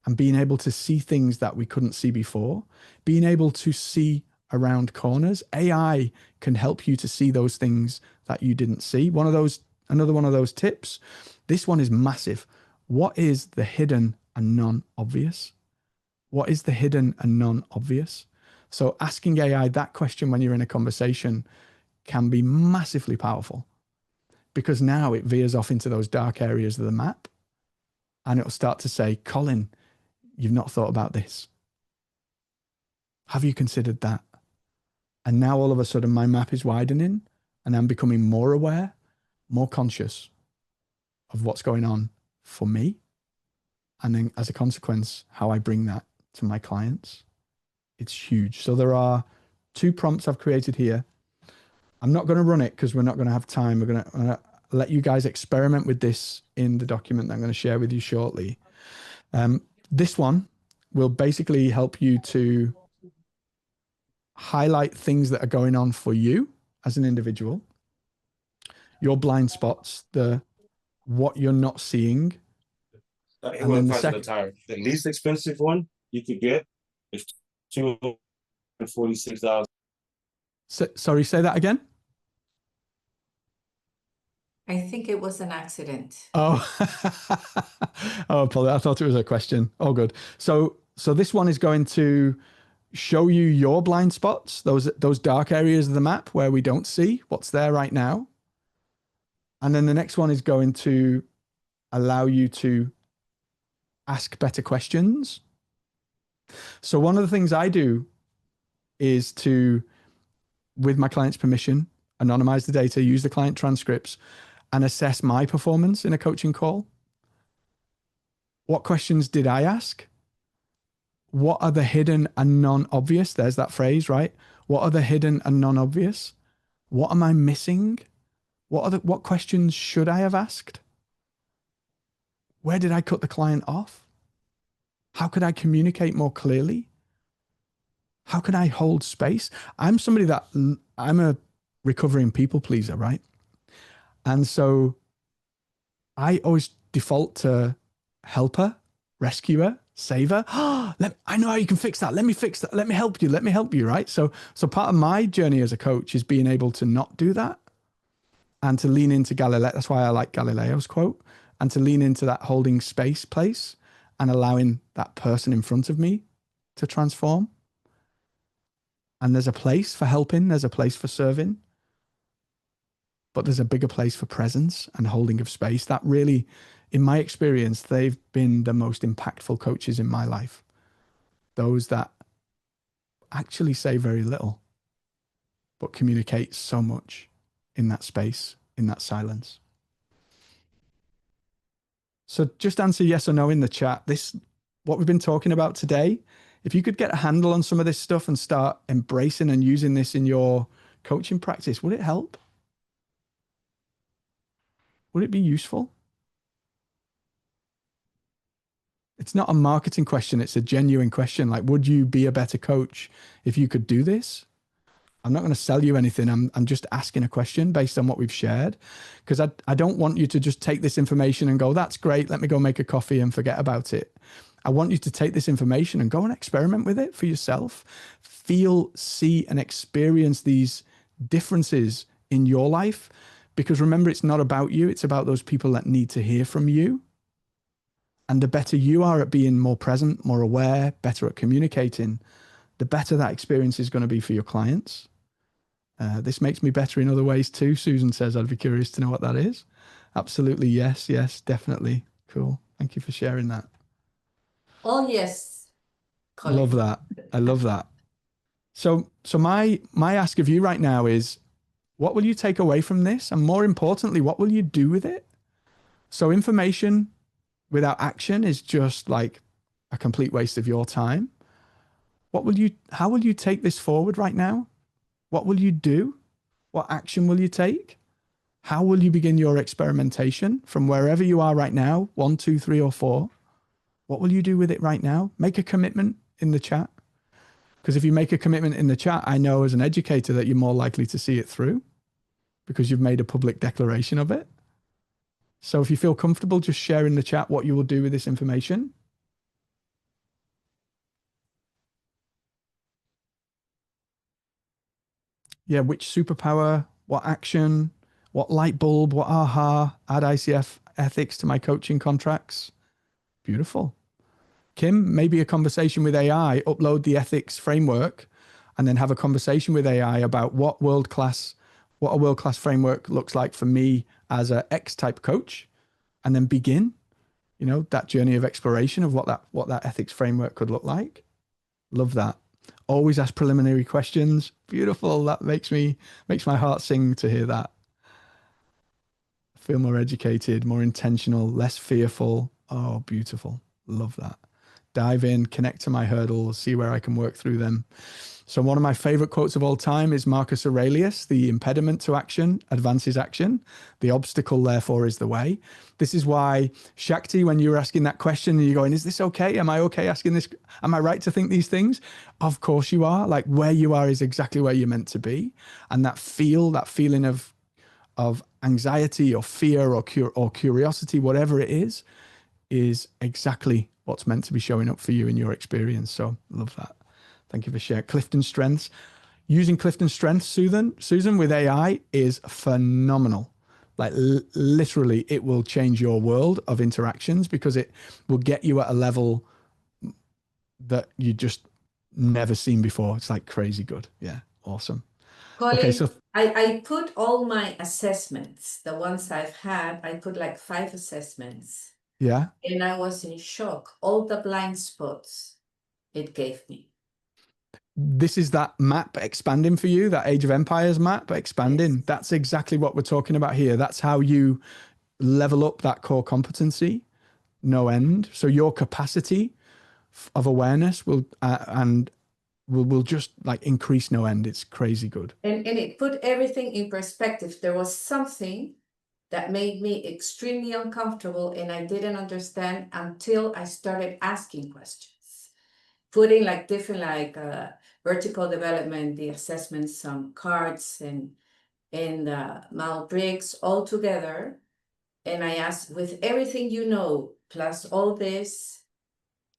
and being able to see things that we couldn't see before, being able to see around corners. AI can help you to see those things that you didn't see. Another one of those tips, this one is massive. What is the hidden and non-obvious? What is the hidden and non-obvious? So asking AI that question when you're in a conversation can be massively powerful, because now it veers off into those dark areas of the map, and it'll start to say, Colin, you've not thought about this. Have you considered that? And now all of a sudden my map is widening, and I'm becoming more aware, more conscious of what's going on for me. And then as a consequence, how I bring that to my clients. It's huge. So there are 2 prompts I've created here. I'm not going to run it because we're not going to have time. We're going to let you guys experiment with this in the document that I'm going to share with you shortly. This one will basically help you to highlight things that are going on for you as an individual, your blind spots, what you're not seeing. And then the least expensive one you could get is $246. Sorry, say that again. I think it was an accident. Oh, oh, Polly, I thought it was a question. Oh, good. So this one is going to show you your blind spots, those dark areas of the map where we don't see what's there right now. And then the next one is going to allow you to ask better questions. So one of the things I do is to, with my client's permission, anonymize the data, use the client transcripts, and assess my performance in a coaching call. What questions did I ask? What are the hidden and non-obvious? There's that phrase, right? What are the hidden and non-obvious? What am I missing? What questions should I have asked? Where did I cut the client off? How could I communicate more clearly? How can I hold space? I'm I'm a recovering people pleaser, right? And so I always default to helper, rescuer, saver. I know how you can fix that. Let me fix that. Let me help you. Let me help you. Right. So part of my journey as a coach is being able to not do that and to lean into Galileo. That's why I like Galileo's quote, and to lean into that holding space place and allowing that person in front of me to transform. And there's a place for helping. There's a place for serving. But there's a bigger place for presence and holding of space. That really, in my experience, they've been the most impactful coaches in my life. Those that actually say very little, but communicate so much in that space, in that silence. So just answer yes or no in the chat. What we've been talking about today, if you could get a handle on some of this stuff and start embracing and using this in your coaching practice, would it help? Would it be useful? It's not a marketing question. It's a genuine question. Like, would you be a better coach if you could do this? I'm not going to sell you anything. I'm just asking a question based on what we've shared, because I don't want you to just take this information and go, that's great, let me go make a coffee and forget about it. I want you to take this information and go and experiment with it for yourself. Feel, see, and experience these differences in your life, because remember, it's not about you. It's about those people that need to hear from you. And the better you are at being more present, more aware, better at communicating, the better that experience is going to be for your clients. This makes me better in other ways too. Susan says, I'd be curious to know what that is. Absolutely. Yes, definitely. Cool. Thank you for sharing that. Oh, yes. Colin. Love that. I love that. So my ask of you right now is, what will you take away from this? And more importantly, what will you do with it? So information without action is just like a complete waste of your time. How will you take this forward right now? What will you do? What action will you take? How will you begin your experimentation from wherever you are right now? 1, 2, 3, or 4. What will you do with it right now? Make a commitment in the chat. Because if you make a commitment in the chat, I know as an educator that you're more likely to see it through because you've made a public declaration of it. So if you feel comfortable, just share in the chat what you will do with this information. Yeah, which superpower, what action, what light bulb, what aha, add ICF ethics to my coaching contracts. Beautiful. Kim, maybe a conversation with AI, upload the ethics framework, and then have a conversation with AI about what a world-class framework looks like for me as a X-type coach, and then begin, that journey of exploration of what that ethics framework could look like. Love that. Always ask preliminary questions. Beautiful. That makes my heart sing to hear that. Feel more educated, more intentional, less fearful. Oh, beautiful. Love that. Dive in, connect to my hurdles, see where I can work through them. So one of my favorite quotes of all time is Marcus Aurelius: the impediment to action advances action. The obstacle, therefore, is the way. This is why, Shakti, when you were asking that question and you're going, is this okay? Am I okay asking this? Am I right to think these things? Of course you are. Like, where you are is exactly where you're meant to be. And that feeling of anxiety or fear or curiosity, whatever it is exactly what's meant to be showing up for you in your experience. So love that. Thank you for sharing. Clifton Strengths. Using Clifton Strengths, Susan, with AI is phenomenal. Like literally, it will change your world of interactions because it will get you at a level that you just never seen before. It's like crazy good. Yeah, awesome. Colin, Okay, so I put all my assessments, the ones I've had, I put like 5 assessments. yeah. And I was in shock. All the blind spots it gave me. This is that map expanding for you, that Age of Empires map expanding. Yes. That's exactly what we're talking about here. That's how you level up that core competency, no end. So your capacity of awareness will just like increase no end. It's crazy good. And it put everything in perspective. There was something that made me extremely uncomfortable and I didn't understand until I started asking questions. Putting like different vertical development, the assessments, some cards and Mal Briggs all together. And I asked, with everything you know, plus all this,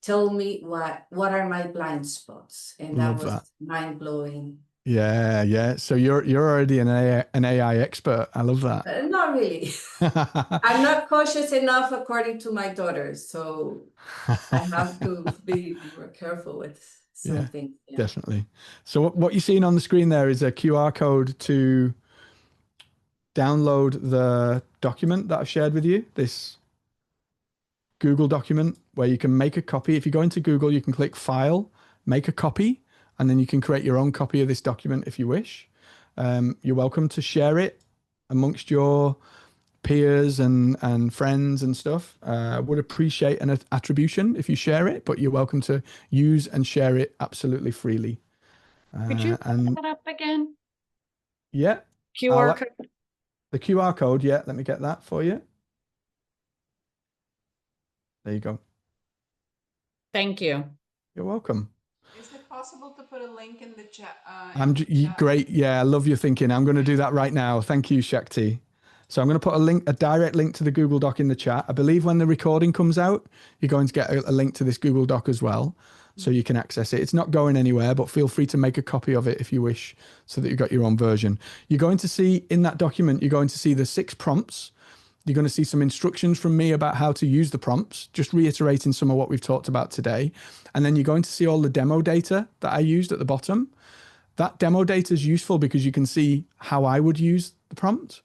tell me what are my blind spots? And that Love was that. mind blowing. Yeah, yeah. So you're already an AI expert. I love that. Not really. I'm not cautious enough according to my daughters, so I have to be more careful with Yeah, something. Yeah. definitely. So what you're seeing on the screen there is a QR code to download the document that I've shared with you, this Google document where you can make a copy. If you go into Google, you can click File, make a copy, and then you can create your own copy of this document if you wish. You're welcome to share it amongst your peers and friends and stuff. Would appreciate an attribution if you share it, but you're welcome to use and share it absolutely freely. Could you And put that up again? yeah, QR code. the QR code. Yeah, let me get that for you. There you go. Thank you. You're welcome. Is it possible to put a link in the chat? Great. Yeah, I love your thinking. I'm going to do that right now. Thank you, Shakti. So I'm going to put a direct link to the Google Doc in the chat. I believe when the recording comes out, you're going to get a link to this Google Doc as well, so you can access it. It's not going anywhere, but feel free to make a copy of it if you wish, so that you've got your own version. You're going to see in that document, you're going to see the 6 prompts. You're going to see some instructions from me about how to use the prompts, just reiterating some of what we've talked about today. And then you're going to see all the demo data that I used at the bottom. That demo data is useful because you can see how I would use the prompt,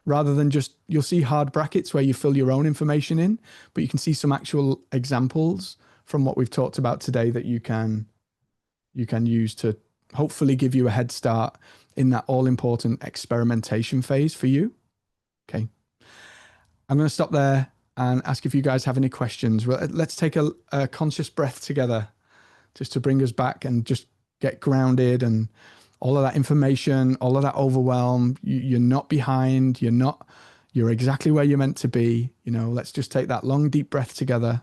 rather than just, you'll see hard brackets where you fill your own information in, but you can see some actual examples from what we've talked about today that you can use to hopefully give you a head start in that all important experimentation phase for you. Okay. I'm going to stop there and ask if you guys have any questions. Well, let's take a conscious breath together just to bring us back and just get grounded, and all of that information, all of that overwhelm, you're not behind, you're exactly where you're meant to be. Let's just take that long, deep breath together.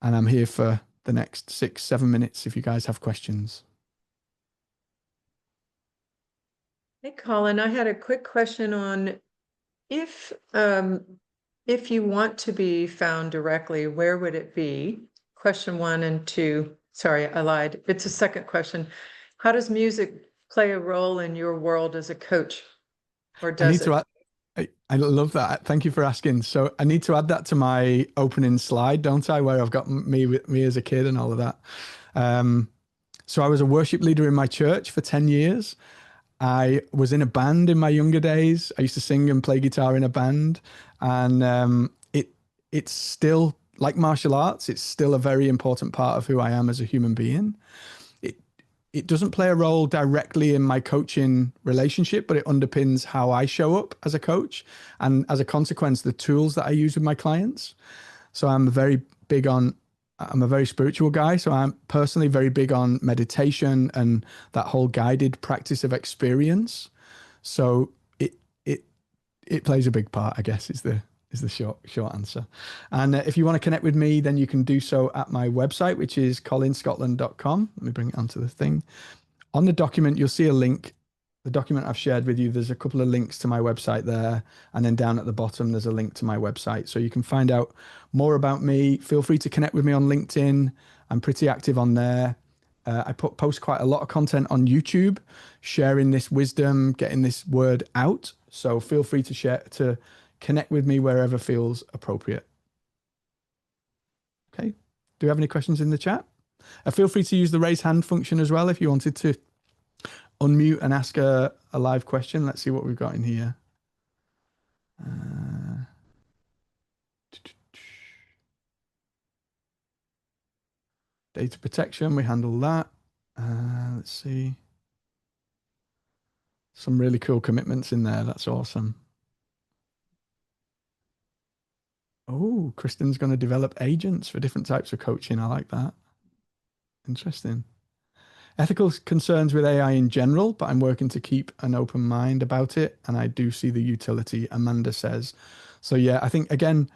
And I'm here for the next 6-7 minutes if you guys have questions. Hey, Colin, I had a quick question on if you want to be found directly, where would it be? Question 1 and 2. Sorry, I lied. It's a second question. How does music play a role in your world as a coach? Or does it? I love that. Thank you for asking. So I need to add that to my opening slide, don't I? Where I've got me as a kid and all of that. So I was a worship leader in my church for 10 years. I was in a band in my younger days. I used to sing and play guitar in a band. And it's still, like martial arts, it's still a very important part of who I am as a human being. It doesn't play a role directly in my coaching relationship, but it underpins how I show up as a coach, and as a consequence, the tools that I use with my clients. So I'm a very spiritual guy. So I'm personally very big on meditation and that whole guided practice of experience. So it plays a big part, I guess, is the short answer. And if you want to connect with me, then you can do so at my website, which is colinscotland.com. Let me bring it onto the thing. On the document, you'll see a link. The document I've shared with you, there's a couple of links to my website there. And then down at the bottom, there's a link to my website. So you can find out more about me. Feel free to connect with me on LinkedIn. I'm pretty active on there. I post quite a lot of content on YouTube, sharing this wisdom, getting this word out. So feel free to connect with me wherever feels appropriate. Okay. Do you have any questions in the chat? Feel free to use the raise hand function as well if you wanted to unmute and ask a live question. Let's see what we've got in here. Data protection, we handle that. Let's see. Some really cool commitments in there. That's awesome. Oh, Kristen's going to develop agents for different types of coaching. I like that. Interesting. Ethical concerns with AI in general, but I'm working to keep an open mind about it. And I do see the utility, Amanda says. So yeah, I think, again,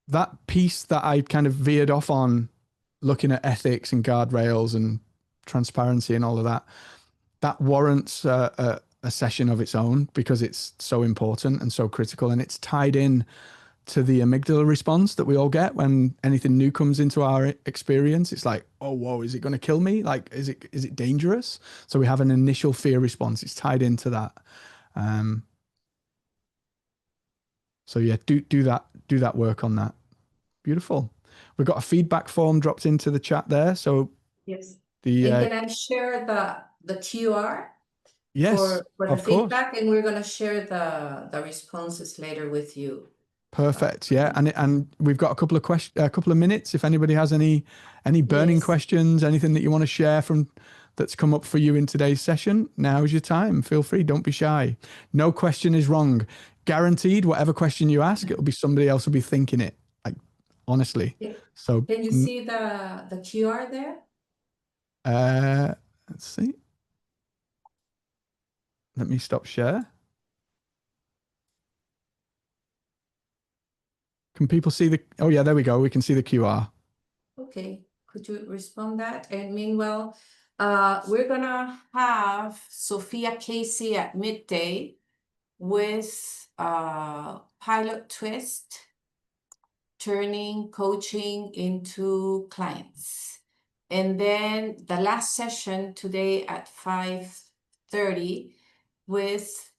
that piece that I kind of veered off on, looking at ethics and guardrails and transparency and all of that, that warrants a a session of its own because it's so important and so critical, and it's tied in to the amygdala response that we all get when anything new comes into our experience. It's like, oh, whoa, is it going to kill me? Like, is it dangerous? So we have an initial fear response. It's tied into that. So yeah, do that work on that. Beautiful. We've got a feedback form dropped into the chat there. So Yes. the And can I share the QR yes, for the of course. feedback? And we're gonna share the responses later with you. Perfect. Yeah, and we've got a couple of minutes. If anybody has any burning Yes. questions, anything that you want to share from that's come up for you in today's session, now is your time. Feel free. Don't be shy. No question is wrong. Guaranteed, whatever question you ask, it'll be somebody else will be thinking it. Like, honestly. Yeah. So Can you see the QR there? let's see. Let me stop share. Can people see the? Oh yeah, there we go. We can see the QR. Okay, could you respond that? And meanwhile, we're gonna have Sophia Casey at midday with pilot twist, turning coaching into clients. And then the last session today at 5:30 with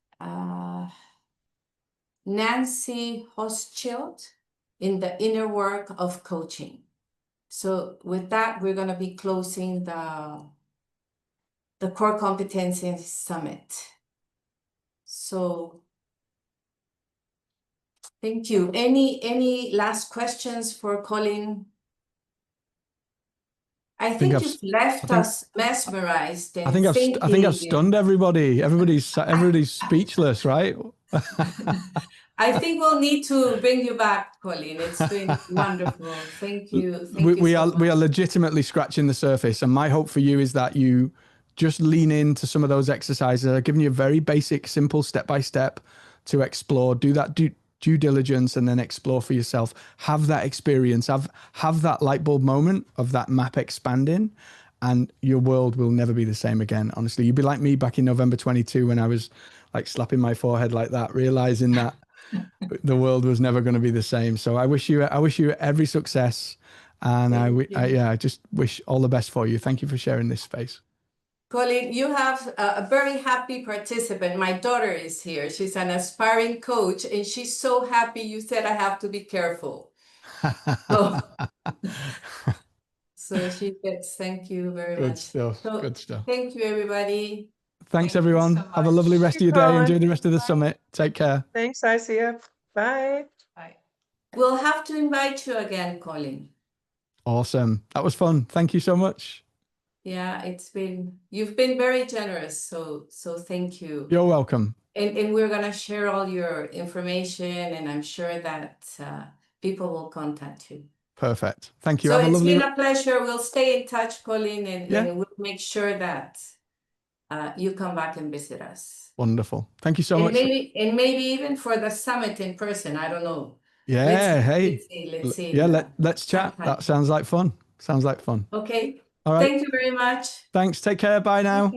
Nancy Hochschild in the inner work of coaching. So with that, we're going to be closing the Core Competencies Summit. So thank you. Any last questions for Colin? I think you've left us mesmerized and thinking. I think I've stunned everybody. Everybody's speechless, right? I think we'll need to bring you back, Colin. It's been wonderful. Thank you. Thank you We so are much. legitimately scratching the surface, and my hope for you is that you just lean into some of those exercises. I've given you a very basic, simple step-by-step to explore. Do that due diligence, and then explore for yourself. Have that experience. Have that light bulb moment of that map expanding, and your world will never be the same again. Honestly, you'd be like me back in November 22 when I was like slapping my forehead like that, realizing that the world was never going to be the same. So I wish you every success, and I just wish all the best for you. Thank you for sharing this space. Colin, you have a very happy participant. My daughter is here. She's an aspiring coach, and she's so happy you said I have to be careful. So she gets, thank you very Good much. stuff. So Good stuff. thank you, everybody. Thanks, Thank you everyone. so Have a lovely much. rest of your Thank you, day. Enjoy Colin. the rest of the Bye. summit. Take care. Thanks, ICF. Bye. Bye. We'll have to invite you again, Colin. Awesome. That was fun. Thank you so much. Yeah, you've been very generous. So thank you. You're welcome. And we're gonna share all your information, and I'm sure that people will contact you. Perfect. Thank you. So Have a it's lovely. been a pleasure. We'll stay in touch, Colin, and we'll make sure that you come back and visit us. Wonderful. Thank you so And much. maybe even for the summit in person. I don't know. Yeah. Let's see. Yeah. Let's chat. sometime. That sounds like fun. Okay. All right. Thank you very much. Thanks. Take care. Bye now.